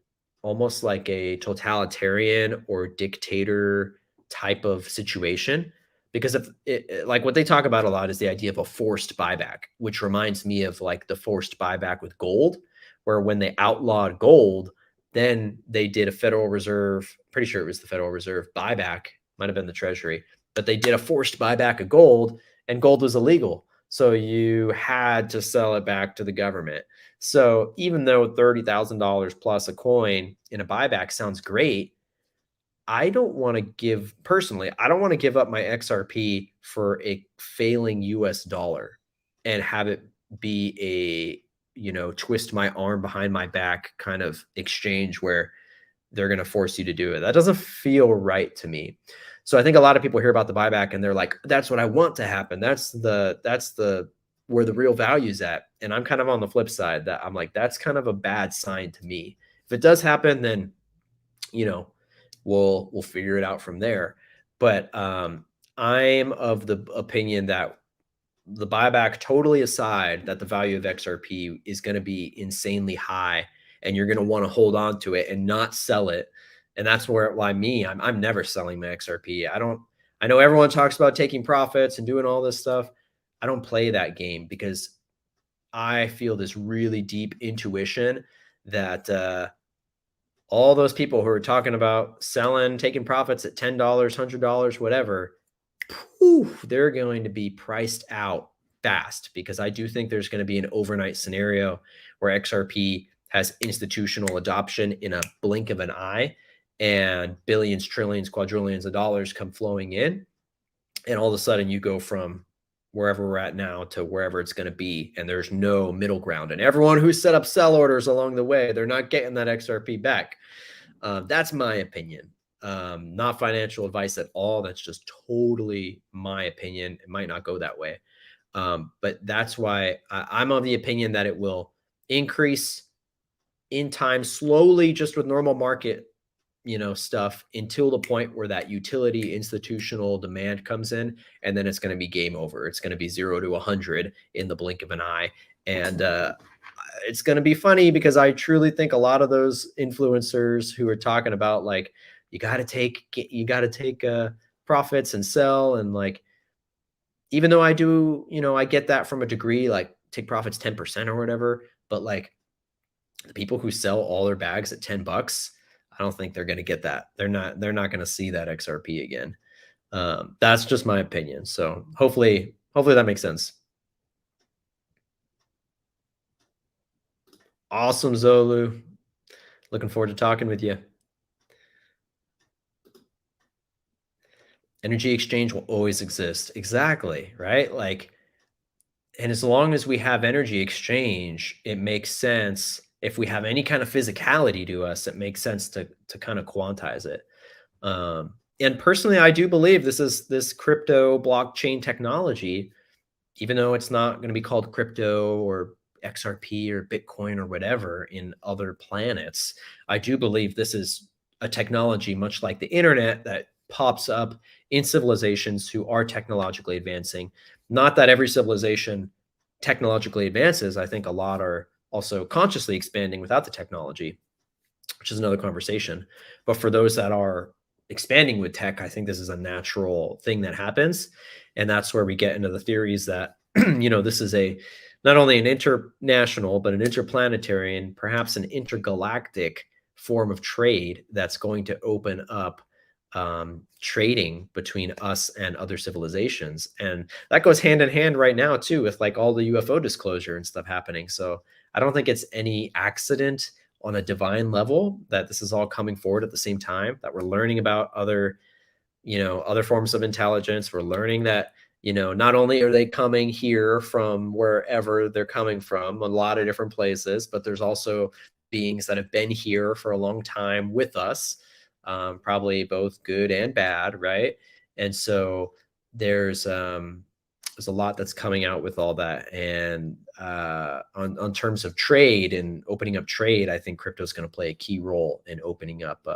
almost like a totalitarian or dictator type of situation. Because if like what they talk about a lot is the idea of a forced buyback, which reminds me of like the forced buyback with gold, where when they outlawed gold, then they did a Federal Reserve, pretty sure it was the Federal Reserve buyback, might have been the Treasury, but they did a forced buyback of gold, and gold was illegal. So you had to sell it back to the government. So even though $30,000 plus a coin in a buyback sounds great, I don't want to give personally, I don't want to give up my XRP for a failing US dollar and have it be a, twist my arm behind my back kind of exchange where they're going to force you to do it. That doesn't feel right to me. So I think a lot of people hear about the buyback and they're like, that's what I want to happen. That's the where the real value is at. And I'm kind of on the flip side that I'm like, that's kind of a bad sign to me. If it does happen, then, you know, we'll figure it out from there. But I'm of the opinion that the buyback totally aside, that the value of XRP is going to be insanely high and you're going to want to hold on to it and not sell it. And that's why I'm never selling my XRP. I know everyone talks about taking profits and doing all this stuff. I don't play that game because I feel this really deep intuition that all those people who are talking about selling, taking profits at $10, $100, whatever, they're going to be priced out fast because I do think there's going to be an overnight scenario where XRP has institutional adoption in a blink of an eye and billions, trillions, quadrillions of dollars come flowing in. And all of a sudden you go from wherever we're at now to wherever it's going to be. And there's no middle ground. And everyone who set up sell orders along the way, they're not getting that XRP back. That's my opinion. Not financial advice at all. That's just totally my opinion. It might not go that way. But that's why I'm of the opinion that it will increase in time slowly, just with normal market, stuff until the point where that utility institutional demand comes in, and then it's going to be game over. It's going to be 0 to 100 in the blink of an eye. And it's going to be funny because I truly think a lot of those influencers who are talking about like, you got to take profits and sell. And like, even though I do, I get that from a degree, like take profits 10% or whatever, but like the people who sell all their bags at $10, I don't think they're going to get that. They're not going to see that XRP again. That's just my opinion. So hopefully that makes sense. Awesome, Zolu. Looking forward to talking with you. Energy exchange will always exist. Exactly, right? Like, and as long as we have energy exchange, it makes sense. If we have any kind of physicality to us, it makes sense to kind of quantize it. And personally, I do believe this crypto blockchain technology, even though it's not going to be called crypto or XRP or Bitcoin or whatever in other planets, I do believe this is a technology much like the internet that pops up in civilizations who are technologically advancing. Not that every civilization technologically advances. I think a lot are also consciously expanding without the technology, which is another conversation. But for those that are expanding with tech, I think this is a natural thing that happens. And that's where we get into the theories that, this is not only an international, but an interplanetary and perhaps an intergalactic form of trade that's going to open up trading between us and other civilizations. And that goes hand in hand right now too, with like all the UFO disclosure and stuff happening. So I don't think it's any accident on a divine level that this is all coming forward at the same time, that we're learning about other forms of intelligence. We're learning that, not only are they coming here from wherever they're coming from, a lot of different places, but there's also beings that have been here for a long time with us, probably both good and bad, right? And so there's a lot that's coming out with all that. And on terms of trade and opening up trade, I think crypto is going to play a key role in opening up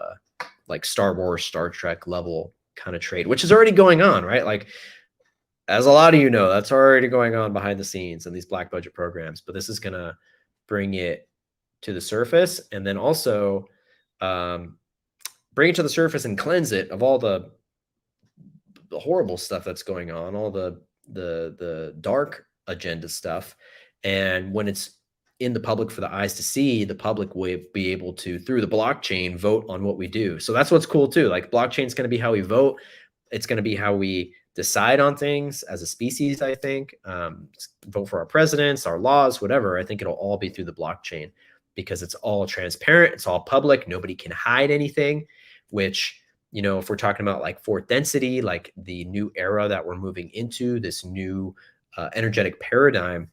like Star Wars, Star Trek level kind of trade, which is already going on, right? Like as a lot of you know, that's already going on behind the scenes in these black budget programs, but this is gonna bring it to the surface, and then also um, bring it to the surface and cleanse it of all the horrible stuff that's going on, all the dark agenda stuff. And when it's in the public for the eyes to see, the public will be able to, through the blockchain, vote on what we do. So that's what's cool too. Like blockchain is going to be how we vote. It's going to be how we decide on things as a species. I think vote for our presidents, our laws, whatever. I think it'll all be through the blockchain because it's all transparent. It's all public. Nobody can hide anything, which, you know, if we're talking about like fourth density, like the new era that we're moving into, this new energetic paradigm,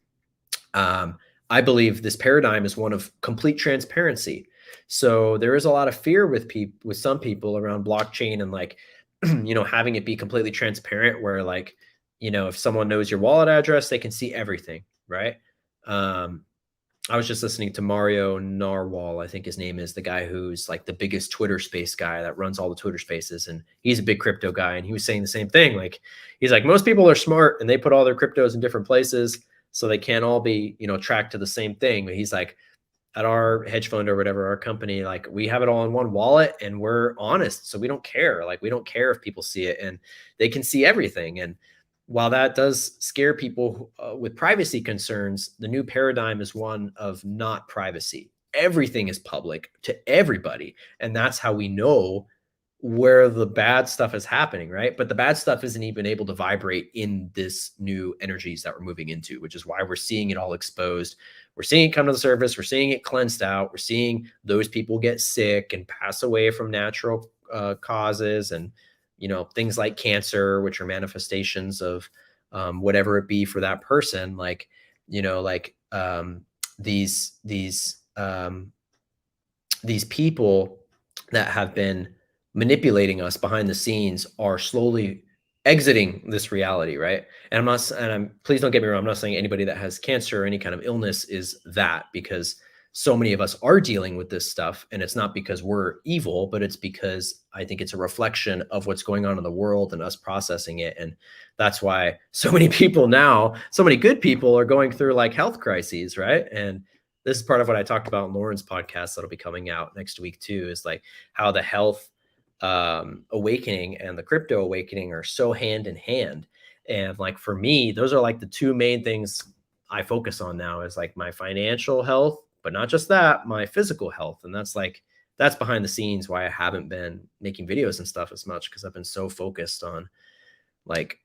I believe this paradigm is one of complete transparency. So there is a lot of fear with some people around blockchain and like, you know, having it be completely transparent where like, you know, if someone knows your wallet address, they can see everything, right? I was just listening to Mario Narwhal, I think his name is, the guy who's like the biggest Twitter space guy that runs all the Twitter spaces. And he's a big crypto guy. And he was saying the same thing. Like, he's like, most people are smart and they put all their cryptos in different places. So they can't all be, you know, tracked to the same thing. But he's like, at our hedge fund or whatever, our company, like we have it all in one wallet and we're honest. So we don't care. Like, we don't care if people see it and they can see everything. And while that does scare people with privacy concerns, the new paradigm is one of not privacy. Everything is public to everybody. And that's how we know where the bad stuff is happening, right? But the bad stuff isn't even able to vibrate in this new energies that we're moving into, which is why we're seeing it all exposed. We're seeing it come to the surface. We're seeing it cleansed out. We're seeing those people get sick and pass away from natural causes, and you know, things like cancer, which are manifestations of whatever it be for that person. Like, you know, like these people that have been manipulating us behind the scenes are slowly exiting this reality, right? And please don't get me wrong, I'm not saying anybody that has cancer or any kind of illness is that, because so many of us are dealing with this stuff, and it's not because we're evil, but it's because I think it's a reflection of what's going on in the world and us processing it. And that's why so many people now, so many good people are going through like health crises, right? And this is part of what I talked about in Lauren's podcast that'll be coming out next week too, is like how the health awakening and the crypto awakening are so hand in hand. And like for me, those are like the two main things I focus on now, is like my financial health, but not just that, my physical health. And that's behind the scenes why I haven't been making videos and stuff as much, because I've been so focused on like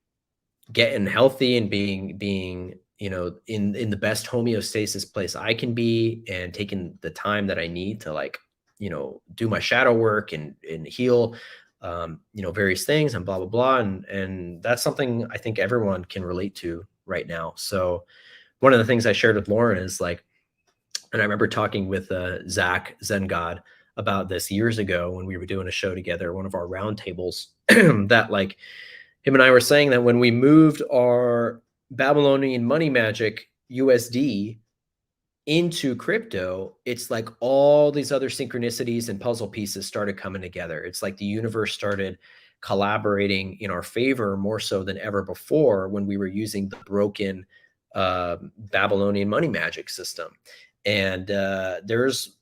getting healthy and being, you know, in the best homeostasis place I can be, and taking the time that I need to like, you know, do my shadow work and heal, you know, various things and blah, blah, blah. And that's something I think everyone can relate to right now. So one of the things I shared with Lauren is like, and I remember talking with Zach Zen God about this years ago when we were doing a show together, one of our roundtables, that like him and I were saying that when we moved our Babylonian money magic USD into crypto, it's like all these other synchronicities and puzzle pieces started coming together. It's like the universe started collaborating in our favor more so than ever before when we were using the broken Babylonian money magic system. And there's,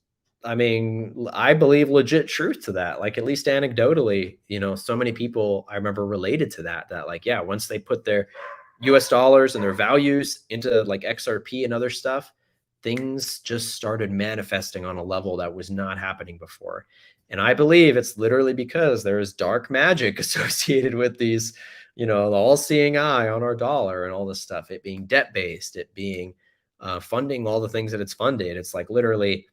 I mean, I believe legit truth to that. Like, at least anecdotally, you know, so many people I remember related to that, like, yeah, once they put their US dollars and their values into like XRP and other stuff, things just started manifesting on a level that was not happening before. And I believe it's literally because there is dark magic associated with these, you know, the all-seeing eye on our dollar and all this stuff, it being debt-based, it being funding all the things that it's funded. It's like literally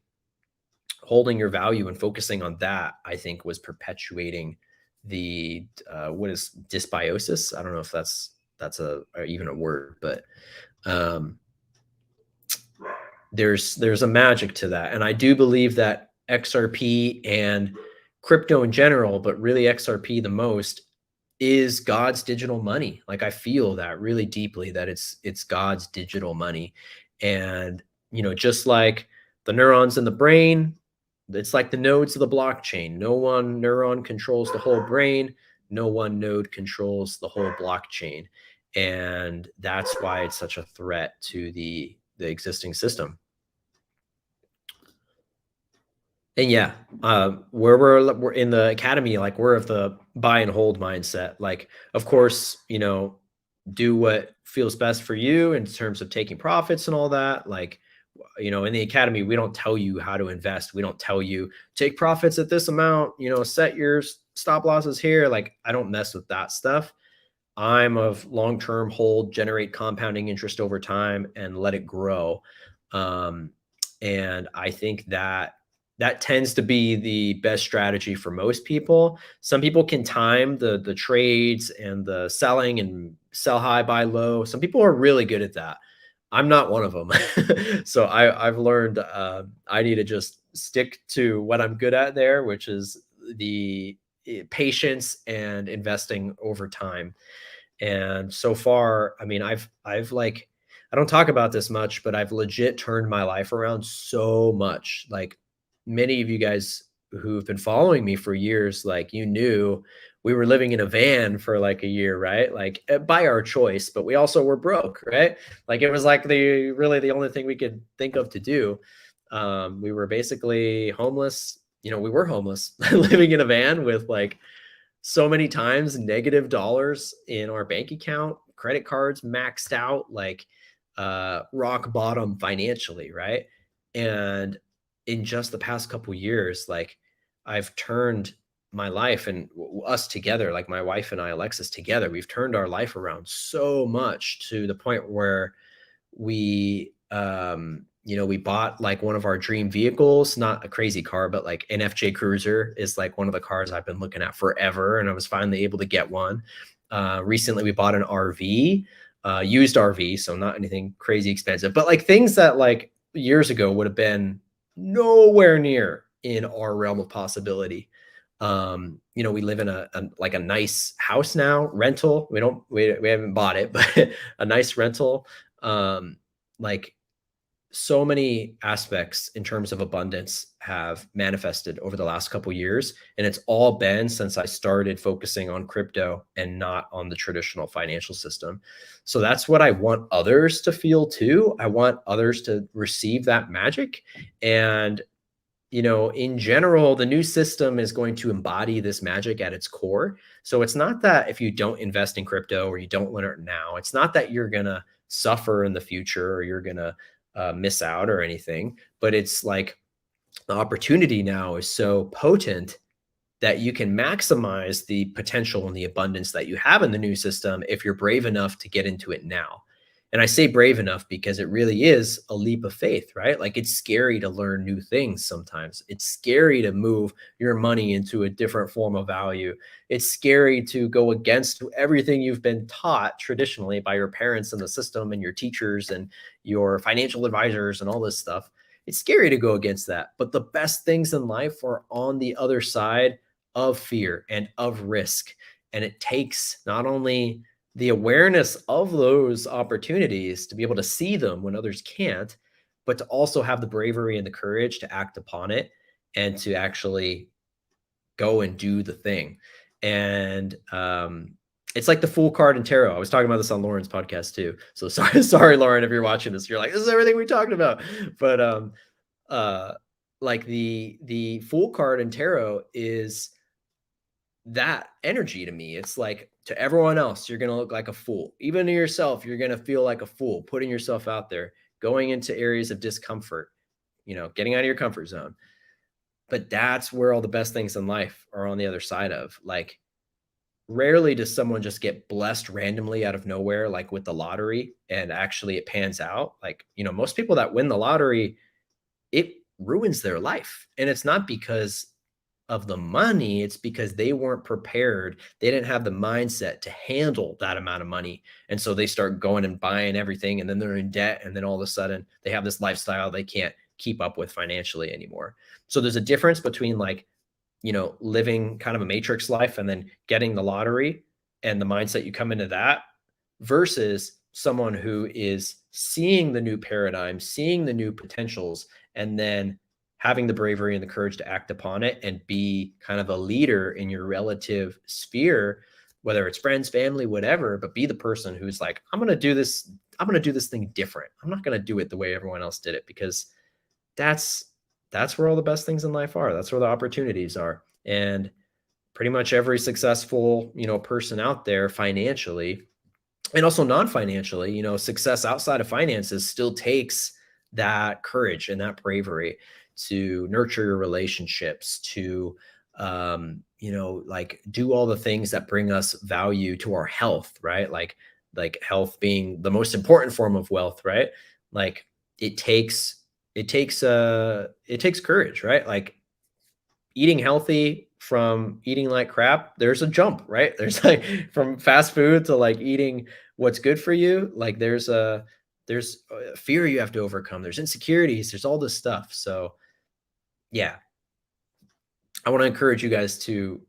holding your value and focusing on that, I think, was perpetuating the what is dysbiosis? I don't know if that's even a word, but there's a magic to that. And I do believe that XRP and crypto in general, but really XRP the most, is God's digital money. Like, I feel that really deeply, that it's God's digital money. And, you know, just like the neurons in the brain, it's like the nodes of the blockchain. No one neuron controls the whole brain. No one node controls the whole blockchain. And that's why it's such a threat to the existing system. And yeah, where we're in the academy, like we're of the buy and hold mindset. Like, of course, do what feels best for you in terms of taking profits and all that. Like, in the academy, we don't tell you how to invest. We don't tell you take profits at this amount, set your stop losses here. Like, I don't mess with that stuff. I'm of long-term hold, generate compounding interest over time and let it grow. Um, and I think that that tends to be the best strategy for most people. Some people can time the trades and the selling and sell high, buy low. Some people are really good at that. I'm not one of them. So I've learned I need to just stick to what I'm good at there, which is the patience and investing over time. And so far, I mean, I've like I don't talk about this much, but I've legit turned my life around so much. Like many of you guys who've been following me for years, like you knew we were living in a van for like a year, right? Like by our choice, but we also were broke, right? Like it was like the only thing we could think of to do. We were basically homeless. We were homeless, living in a van with like so many times negative dollars in our bank account, credit cards maxed out, like rock bottom financially, right? And in just the past couple years, like I've turned my life and us together, like my wife and I, Alexis together, we've turned our life around so much to the point where we bought like one of our dream vehicles, not a crazy car, but like an FJ Cruiser is like one of the cars I've been looking at forever, and I was finally able to get one. Recently we bought an RV, used RV, so not anything crazy expensive, but like things that like years ago would have been nowhere near in our realm of possibility. We live in like a nice house now, rental. We haven't bought it, but a nice rental. Like so many aspects in terms of abundance have manifested over the last couple years, and it's all been since I started focusing on crypto and not on the traditional financial system. So that's what I want others to feel too. I want others to receive that magic. And in general, the new system is going to embody this magic at its core. So it's not that if you don't invest in crypto or you don't learn it now, it's not that you're going to suffer in the future or you're going to miss out or anything, but it's like the opportunity now is so potent that you can maximize the potential and the abundance that you have in the new system if you're brave enough to get into it now. And I say brave enough because it really is a leap of faith, right? Like it's scary to learn new things sometimes. It's scary to move your money into a different form of value. It's scary to go against everything you've been taught traditionally by your parents and the system and your teachers and your financial advisors and all this stuff. It's scary to go against that. But the best things in life are on the other side of fear and of risk. And it takes not only the awareness of those opportunities to be able to see them when others can't, but to also have the bravery and the courage to act upon it and to actually go and do the thing. And it's like the Fool card in tarot. I was talking about this on Lauren's podcast too. So sorry, Lauren, if you're watching this, you're like, this is everything we talked about. But like the Fool card in tarot is that energy to me. It's like to everyone else, you're going to look like a fool. Even to yourself, you're going to feel like a fool, putting yourself out there, going into areas of discomfort, getting out of your comfort zone. But that's where all the best things in life are on the other side of. Like, rarely does someone just get blessed randomly out of nowhere, like with the lottery, and actually it pans out. Like, most people that win the lottery, it ruins their life. And it's not because of the money, it's because they weren't prepared. They didn't have the mindset to handle that amount of money. And so they start going and buying everything, and then they're in debt. And then all of a sudden they have this lifestyle they can't keep up with financially anymore. So there's a difference between like, living kind of a matrix life and then getting the lottery and the mindset you come into that versus someone who is seeing the new paradigm, seeing the new potentials, and then having the bravery and the courage to act upon it and be kind of a leader in your relative sphere whether it's friends, family, whatever, but be the person who's like, I'm going to do this. I'm going to do this thing different. I'm not going to do it the way everyone else did it, because that's where all the best things in life are. That's where the opportunities are. And pretty much every successful, person out there financially, and also non-financially, success outside of finances still takes that courage and that bravery to nurture your relationships, to like do all the things that bring us value to our health, right? Like health being the most important form of wealth, right? Like it takes it takes courage, right? Like eating healthy from eating like crap, there's a jump, right? There's like from fast food to like eating what's good for you. Like there's fear you have to overcome. There's insecurities. There's all this stuff. So yeah, I want to encourage you guys to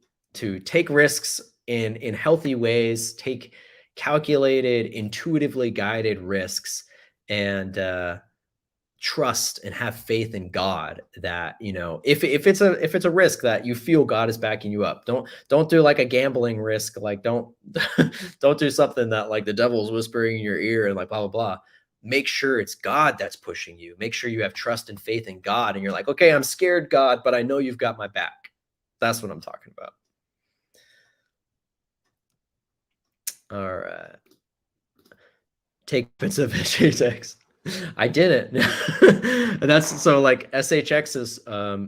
take risks in healthy ways, take calculated, intuitively guided risks, and trust and have faith in God that, if it's a risk that you feel God is backing you up. Don't do like a gambling risk. Like don't don't do something that like the devil's whispering in your ear and like blah blah blah. Make sure it's God that's pushing you. Make sure you have trust and faith in God and you're like, okay, I'm scared, God, but I know you've got my back. That's what I'm talking about. All right. Take bits of SHX. I didn't. That's so like SHX is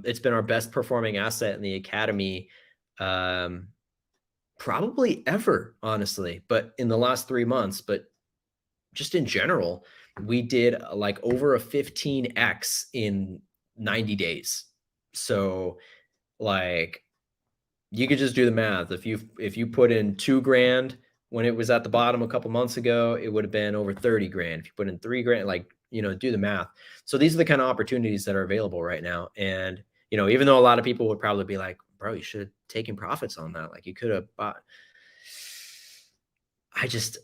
it's been our best performing asset in the academy um probably ever, honestly, but in the last 3 months, but just in general, we did like over a 15x in 90 days. So like you could just do the math. If you put in 2 grand when it was at the bottom a couple months ago, it would have been over 30 grand. If you put in 3 grand, like, do the math. So these are the kind of opportunities that are available right now. And, even though a lot of people would probably be like, bro, you should have taken profits on that. Like you could have bought.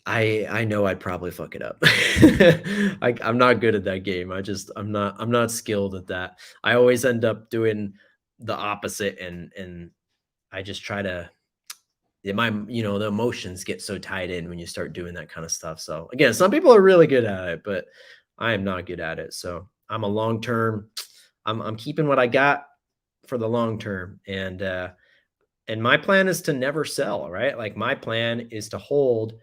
I know I'd probably fuck it up. I'm not good at that game. I'm not skilled at that. I always end up doing the opposite, and I just try to the emotions get so tied in when you start doing that kind of stuff. So again, some people are really good at it, but I am not good at it. So I'm a long term. I'm keeping what I got for the long term, and my plan is to never sell. Right, like my plan is to hold,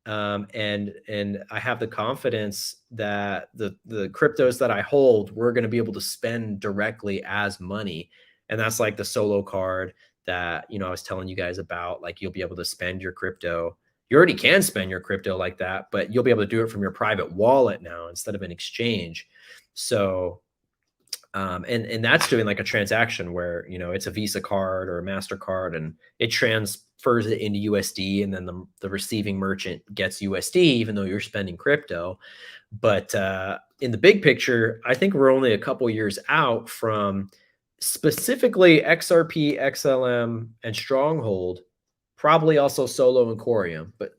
and I have the confidence that the cryptos that I hold, we're going to be able to spend directly as money, and that's like the solo card that I was telling you guys about. Like you'll be able to spend your crypto. You already can spend your crypto like that, but you'll be able to do it from your private wallet now instead of an exchange. So and that's doing like a transaction where it's a Visa card or a MasterCard, and it transfers it into USD, and then the receiving merchant gets USD even though you're spending crypto. But in the big picture, I think we're only a couple years out from specifically XRP, XLM, and Stronghold, probably also Solo and Corium, but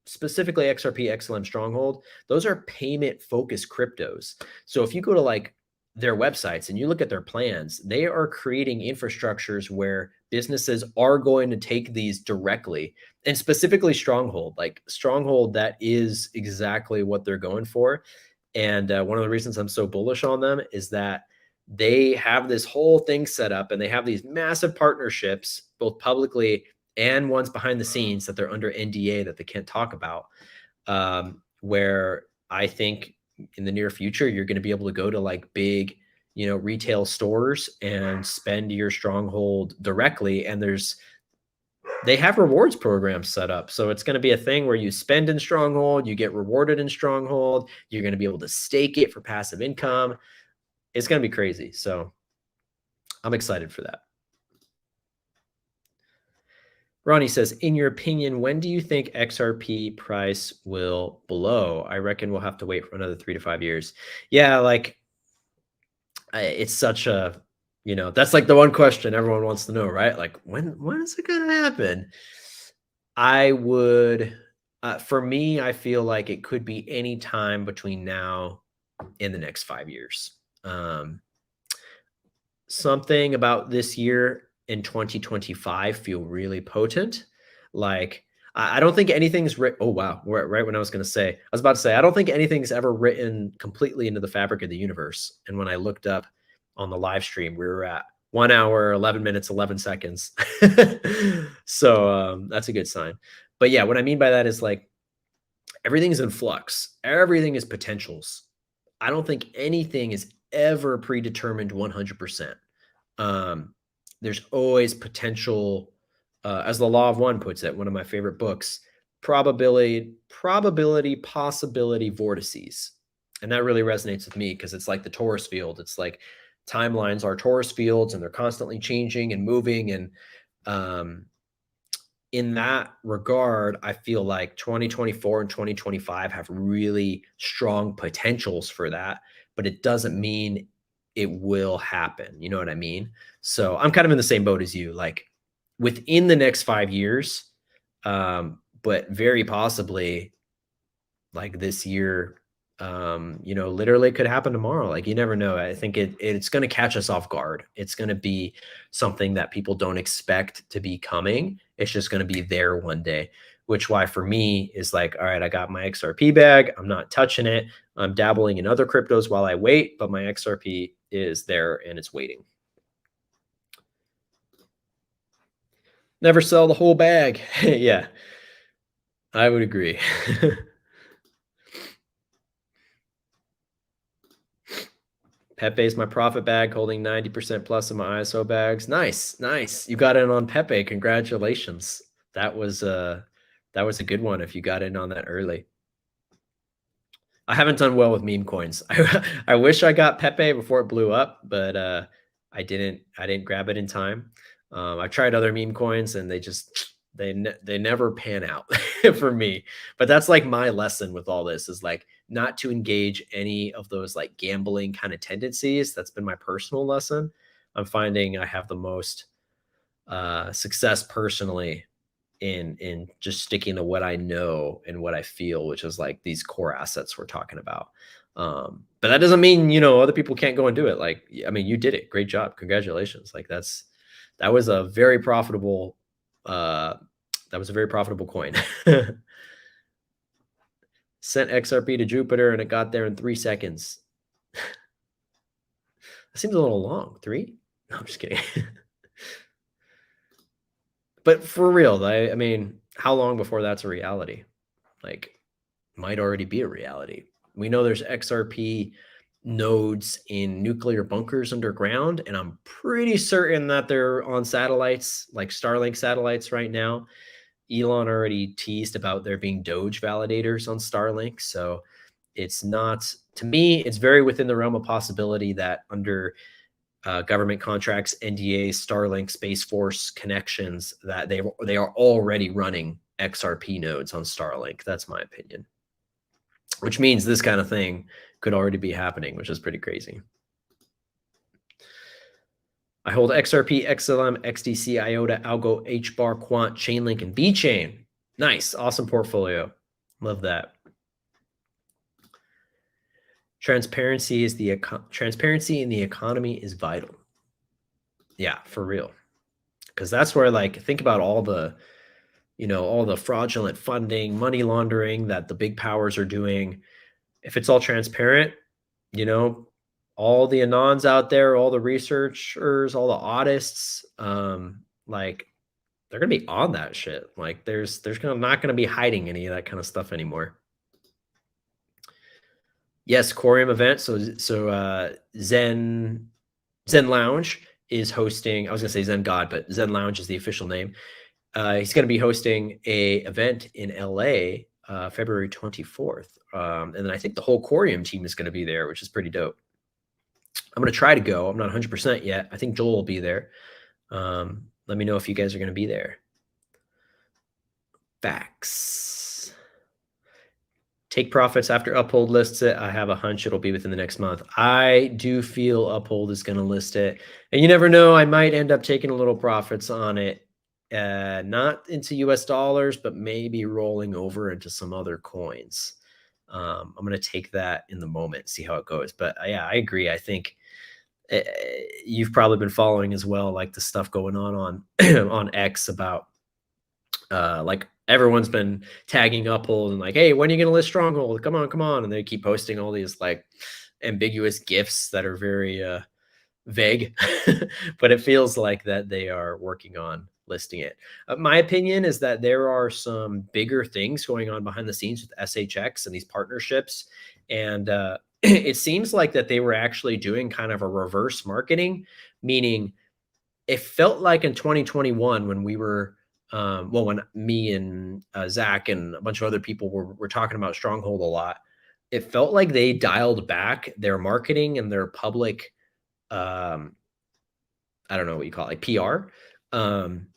specifically XRP, XLM, Stronghold. Those are payment focused cryptos. So if you go to like their websites and you look at their plans, they are creating infrastructures where businesses are going to take these directly, and specifically Stronghold. Like Stronghold, that is exactly what they're going for. And one of the reasons I'm so bullish on them is that they have this whole thing set up, and they have these massive partnerships, both publicly and ones behind the scenes that they're under NDA that they can't talk about, where I think in the near future, you're going to be able to go to like big, retail stores and spend your Stronghold directly. And they have rewards programs set up. So it's going to be a thing where you spend in Stronghold, you get rewarded in Stronghold, you're going to be able to stake it for passive income. It's going to be crazy. So I'm excited for that. Ronnie says, in your opinion, when do you think XRP price will blow? I reckon we'll have to wait for another 3 to 5 years. Yeah, like it's such a, that's like the one question everyone wants to know, right? Like when is it going to happen? I would, for me, I feel like it could be any time between now and the next 5 years. Something about this year in 2025 feel really potent. Like I don't think anything's written. Oh wow, right when I was going to say, I was about to say, I don't think anything's ever written completely into the fabric of the universe. And when I looked up on the live stream, we were at 1 hour, 11 minutes, 11 seconds. So that's a good sign. But yeah, what I mean by that is like everything's in flux. Everything is potentials. I don't think anything is ever predetermined 100%. There's always potential, as the law of one puts it, one of my favorite books, possibility vortices. And that really resonates with me because it's like the Taurus field. It's like timelines are Taurus fields and they're constantly changing and moving. And um, in that regard, I feel like 2024 and 2025 have really strong potentials for that, but it doesn't mean it will happen. You know what I mean? So I'm kind of in the same boat as you, like within the next 5 years, but very possibly like this year, literally could happen tomorrow. Like you never know. I think it's going to catch us off guard. It's going to be something that people don't expect to be coming. It's just going to be there one day, which why for me is like, all right, I got my XRP bag. I'm not touching it. I'm dabbling in other cryptos while I wait, but my XRP is there and it's waiting. Never sell the whole bag. Yeah, I would agree. Pepe is my profit bag, holding 90% plus of my ISO bags. Nice, nice. You got in on Pepe. Congratulations. That was a good one if you got in on that early. I haven't done well with meme coins. I wish I got Pepe before it blew up, but I didn't grab it in time. I tried other meme coins and they never pan out for me. But that's like my lesson with all this is like not to engage any of those like gambling kind of tendencies. That's been my personal lesson. I'm finding I have the most success personally in just sticking to what I know and what I feel, which is like these core assets we're talking about. But that doesn't mean, other people can't go and do it. Like, I mean, you did it. Great job. Congratulations. Like that was a very profitable, coin. Sent XRP to Jupiter and it got there in 3 seconds. That seems a little long. 3? No, I'm just kidding. But for real, I mean, how long before that's a reality? Like, might already be a reality. We know there's XRP nodes in nuclear bunkers underground, and I'm pretty certain that they're on satellites, like Starlink satellites right now. Elon already teased about there being Doge validators on Starlink. So it's not, to me, it's very within the realm of possibility that under government contracts, NDA, Starlink, Space Force connections, that they are already running XRP nodes on Starlink. That's my opinion. Which means this kind of thing could already be happening, which is pretty crazy. I hold XRP, XLM, XDC, IOTA, Algo, HBAR, Quant, Chainlink, and VeChain. Nice. Awesome portfolio. Love that. Transparency in the economy is vital. Yeah, for real. Because that's where, like, think about all the fraudulent funding, money laundering that the big powers are doing. If it's all transparent, all the anons out there, all the researchers, all the audits, like they're gonna be on that shit. Like there's not gonna be hiding any of that kind of stuff anymore. Yes, Quorum event. So Zen Lounge is hosting. I was gonna say Zen God, but Zen Lounge is the official name. He's going to be hosting a event in LA, February 24th. And then I think the whole Quorum team is going to be there, which is pretty dope. I'm going to try to go. I'm not 100% yet. I think Joel will be there. Let me know if you guys are going to be there. Facts. Take profits after Uphold lists it. I have a hunch it'll be within the next month. I do feel Uphold is going to list it. And you never know, I might end up taking a little profits on it. Not into US dollars, but maybe rolling over into some other coins. I'm going to take that in the moment, see how it goes. But yeah, I agree. I think you've probably been following as well, like the stuff going on on X about Like everyone's been tagging Uphold and like, hey, when are you going to list Stronghold? Come on, come on. And they keep posting all these like ambiguous gifts that are very vague, but it feels like that they are working on listing it. My opinion is that there are some bigger things going on behind the scenes with SHX and these partnerships. And it seems like that they were actually doing kind of a reverse marketing, meaning it felt like in 2021 when we were well, when me and Zach and a bunch of other people were talking about Stronghold a lot, it felt like they dialed back their marketing and their public, um, I don't know what you call it, like PR. Um,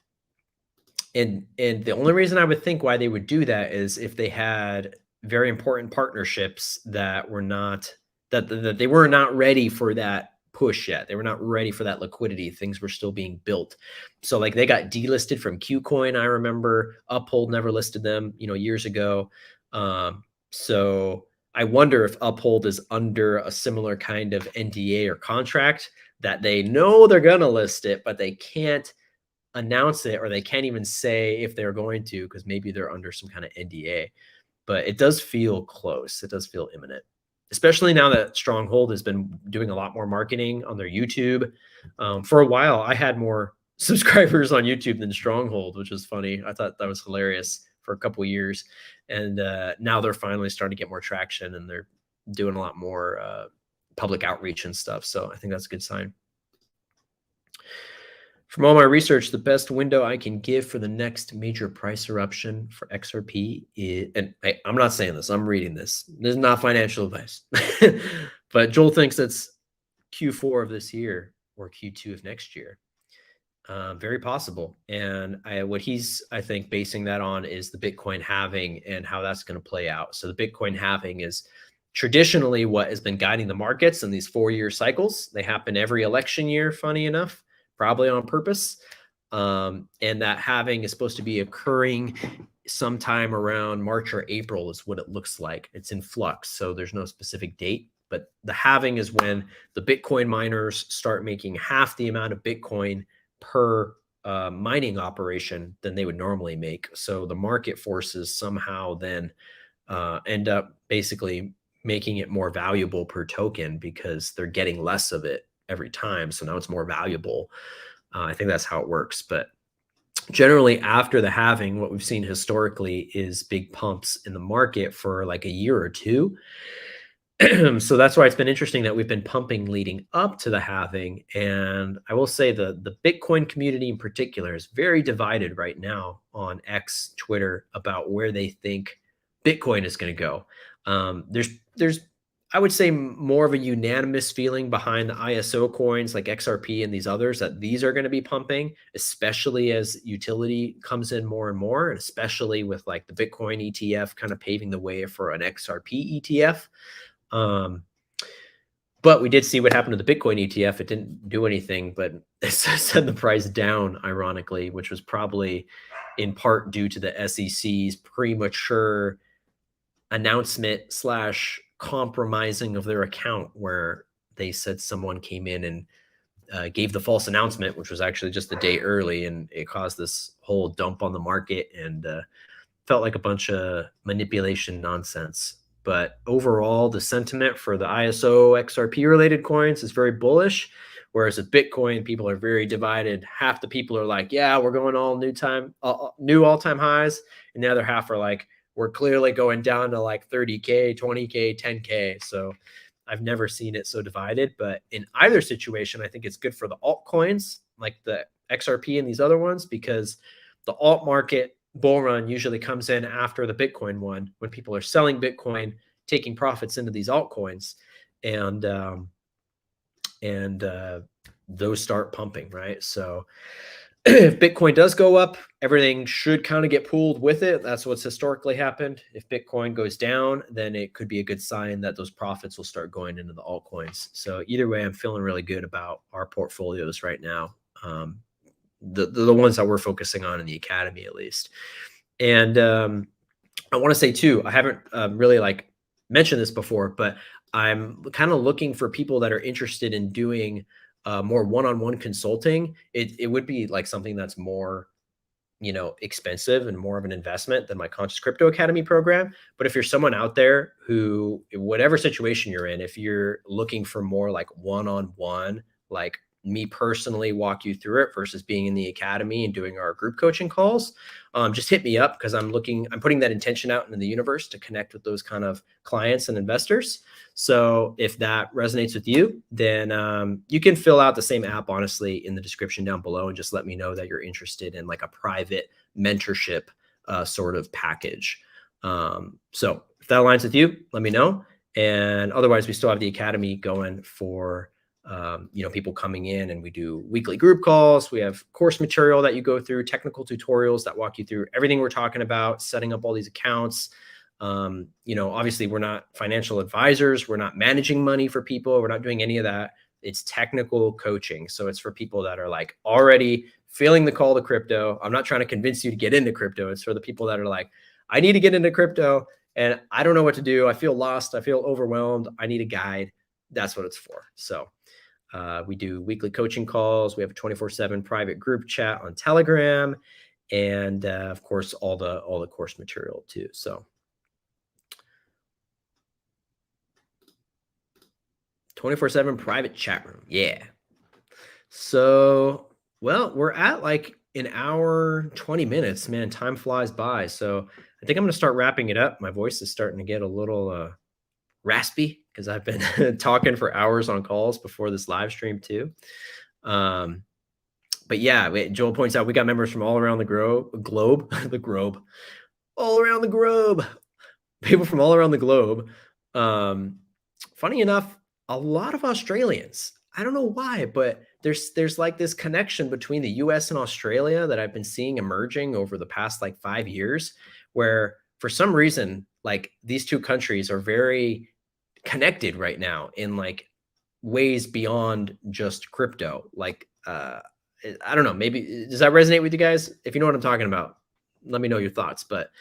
and the only reason I would think why they would do that is if they had very important partnerships that were not that they were not ready for that push yet. They were not ready for that liquidity. Things were still being built. So like they got delisted from Qcoin. I remember Uphold never listed them, years ago. So I wonder if Uphold is under a similar kind of NDA or contract that they know they're gonna list it, but they can't announce it, or they can't even say if they're going to, because maybe they're under some kind of NDA. But it does feel close. It does feel imminent, especially now that Stronghold has been doing a lot more marketing on their YouTube. For a while, I had more subscribers on YouTube than Stronghold, which is funny. I thought that was hilarious for a couple of years, and now they're finally starting to get more traction, and they're doing a lot more public outreach and stuff. So I think that's a good sign. From all my research, the best window I can give for the next major price eruption for XRP is, and I'm not saying this, I'm reading this. This is not financial advice. But Joel thinks it's Q4 of this year or Q2 of next year. Very possible. And what he's, I think, basing that on is the Bitcoin halving and how that's going to play out. So the Bitcoin halving is traditionally what has been guiding the markets in these 4-year cycles. They happen every election year, funny enough, probably on purpose. And that halving is supposed to be occurring sometime around March or April is what it looks like. It's in flux, so there's no specific date. But the halving is when the Bitcoin miners start making half the amount of Bitcoin per mining operation than they would normally make. So the market forces somehow then end up basically making it more valuable per token because they're getting less of it every time. So now it's more valuable. I think that's how it works. But generally after the halving, what we've seen historically is big pumps in the market for like a year or two. So that's why it's been interesting that we've been pumping leading up to the halving. And I will say the Bitcoin community in particular is very divided right now on X, Twitter, about where they think Bitcoin is going to go. There's I would say more of a unanimous feeling behind the ISO coins like XRP and these others that these are going to be pumping, especially as utility comes in more and more, and especially with like the Bitcoin ETF kind of paving the way for an XRP ETF. But we did see what happened to the Bitcoin ETF. It didn't do anything, but it sent the price down, ironically, which was probably in part due to the SEC's premature announcement slash compromising of their account, where they said someone came in and gave the false announcement, which was actually just a day early, and it caused this whole dump on the market and felt like a bunch of manipulation nonsense. But overall, the sentiment for the ISO XRP related coins is very bullish. Whereas with Bitcoin, people are very divided. Half the people are like, yeah, we're going all new all-time highs. And the other half are like, we're clearly going down to like 30K, 20K, 10K. So I've never seen it so divided. But in either situation, I think it's good for the altcoins like the XRP and these other ones, because the alt market bull run usually comes in after the Bitcoin one, when people are selling Bitcoin, taking profits into these altcoins, and those start pumping, right? So if Bitcoin does go up, everything should kind of get pulled with it. That's what's historically happened. If Bitcoin goes down, then it could be a good sign that those profits will start going into the altcoins. So either way, I'm feeling really good about our portfolios right now. The ones that we're focusing on in the academy, at least. And I want to say too, I haven't really like mentioned this before, but I'm kind of looking for people that are interested in doing more one-on-one consulting. It would be like something that's more expensive and more of an investment than my Conscious Crypto Academy program. But if you're someone out there who, whatever situation you're in, if you're looking for more like one-on-one, like me personally walk you through it versus being in the academy and doing our group coaching calls, just hit me up, because I'm putting that intention out into the universe to connect with those kind of clients and investors. So if that resonates with you, then you can fill out the same app, honestly, in the description down below, and just let me know that you're interested in like a private mentorship sort of package. So if that aligns with you, let me know. And otherwise, we still have the academy going for people coming in, and we do weekly group calls. We have course material that you go through, technical tutorials that walk you through everything we're talking about, setting up all these accounts. Obviously we're not financial advisors. We're not managing money for people. We're not doing any of that. It's technical coaching. So it's for people that are like already feeling the call to crypto. I'm not trying to convince you to get into crypto. It's for the people that are like, I need to get into crypto and I don't know what to do. I feel lost. I feel overwhelmed. I need a guide. That's what it's for. So we do weekly coaching calls. We have a 24/7 private group chat on Telegram, and of course, all the course material too. So 24/7 private chat room. Yeah. So, well, we're at like an hour, 20 minutes, man. Time flies by. So I think I'm going to start wrapping it up. My voice is starting to get a little raspy because I've been talking for hours on calls before this live stream too. But yeah, Joel points out we got members from all around the globe, all around the globe, people from all around the globe. Funny enough, a lot of Australians. I don't know why, but there's like this connection between the US and Australia that I've been seeing emerging over the past like 5 years, where for some reason, like these two countries are very connected right now in like ways beyond just crypto. Like I don't know, maybe does that resonate with you guys? If you know what I'm talking about, let me know your thoughts. But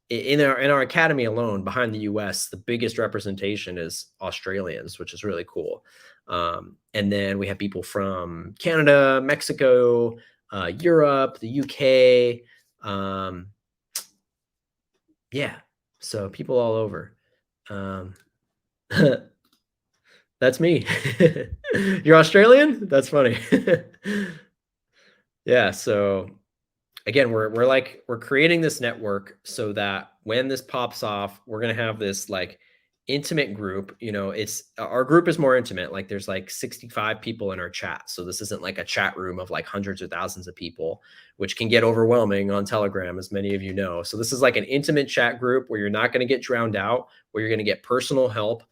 in our academy alone, behind the US, the biggest representation is Australians, which is really cool. And then we have people from Canada, Mexico, Europe, the UK. Yeah, so people all over. That's me. You're Australian? That's funny. Yeah, so again, we're creating this network so that when this pops off, we're gonna have this like intimate group. It's our group is more intimate. Like there's like 65 people in our chat. So this isn't like a chat room of like hundreds or thousands of people, which can get overwhelming on Telegram, as many of you know. So this is like an intimate chat group where you're not going to get drowned out, where you're going to get personal help,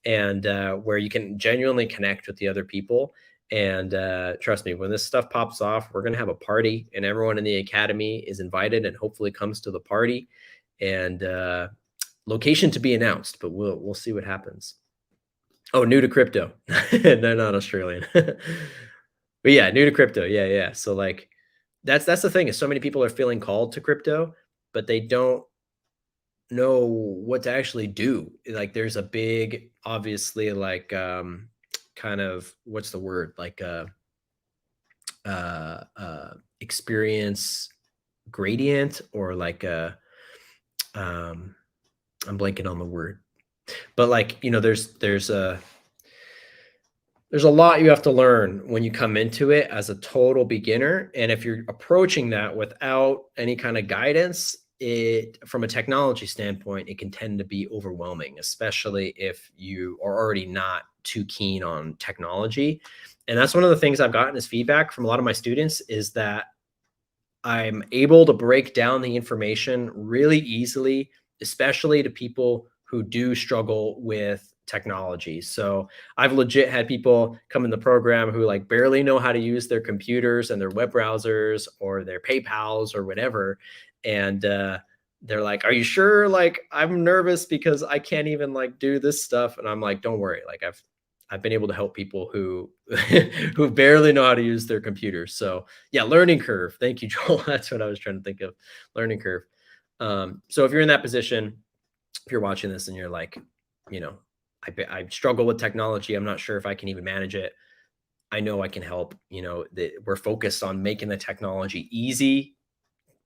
and where you can genuinely connect with the other people. And trust me, when this stuff pops off, we're going to have a party, and everyone in the academy is invited and hopefully comes to the party. And location to be announced, but we'll see what happens. Oh, new to crypto. No, not Australian. But yeah, new to crypto. Yeah. So like that's the thing, is so many people are feeling called to crypto, but they don't know what to actually do. Like there's a big, obviously, like kind of, what's the word? Like experience gradient, or like a I'm blanking on the word, but like, there's a lot you have to learn when you come into it as a total beginner. And if you're approaching that without any kind of guidance, from a technology standpoint, it can tend to be overwhelming, especially if you are already not too keen on technology. And that's one of the things I've gotten as feedback from a lot of my students, is that I'm able to break down the information really easily, especially to people who do struggle with technology. So I've legit had people come in the program who like barely know how to use their computers and their web browsers or their PayPals or whatever. And they're like, "Are you sure? Like, I'm nervous because I can't even like do this stuff." And I'm like, "Don't worry. Like, I've been able to help people who who barely know how to use their computers." So yeah, learning curve. Thank you, Joel. That's what I was trying to think of. Learning curve. So if you're in that position, if you're watching this and you're like, you know, I struggle with technology, I'm not sure if I can even manage it, I know I can help. We're focused on making the technology easy,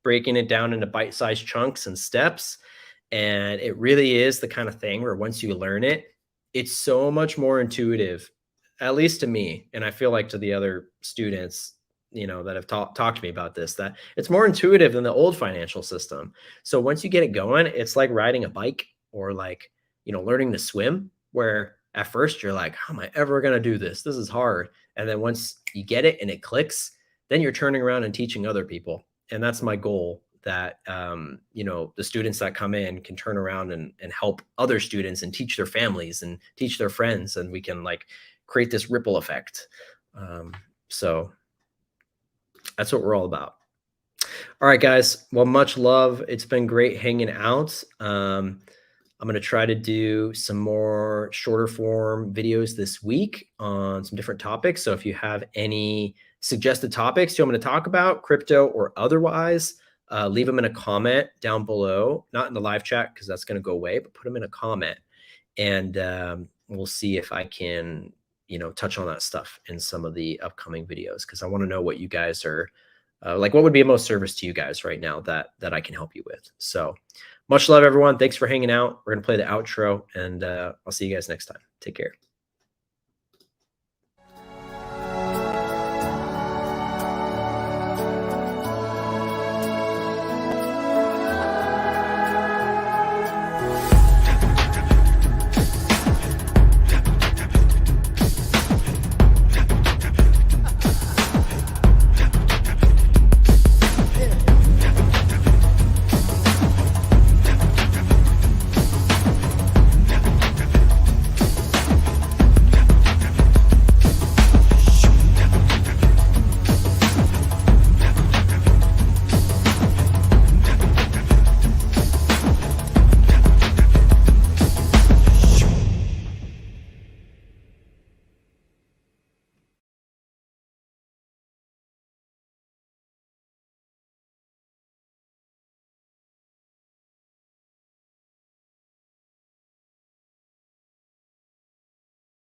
breaking it down into bite-sized chunks and steps. And it really is the kind of thing where once you learn it, it's so much more intuitive, at least to me. And I feel like to the other students, that have talked to me about this, that it's more intuitive than the old financial system. So once you get it going, it's like riding a bike or like, learning to swim, where at first you're like, how am I ever going to do this? This is hard. And then once you get it and it clicks, then you're turning around and teaching other people. And that's my goal, that, the students that come in can turn around and help other students and teach their families and teach their friends. And we can like create this ripple effect. So that's what we're all about. All right, guys. Well, much love. It's been great hanging out. I'm going to try to do some more shorter form videos this week on some different topics. So if you have any suggested topics you want me to talk about, crypto or otherwise, leave them in a comment down below, not in the live chat because that's going to go away, but put them in a comment, and we'll see if I can, touch on that stuff in some of the upcoming videos, because I want to know what you guys are like, what would be of most service to you guys right now that I can help you with. So much love, everyone. Thanks for hanging out. We're going to play the outro, and I'll see you guys next time. Take care.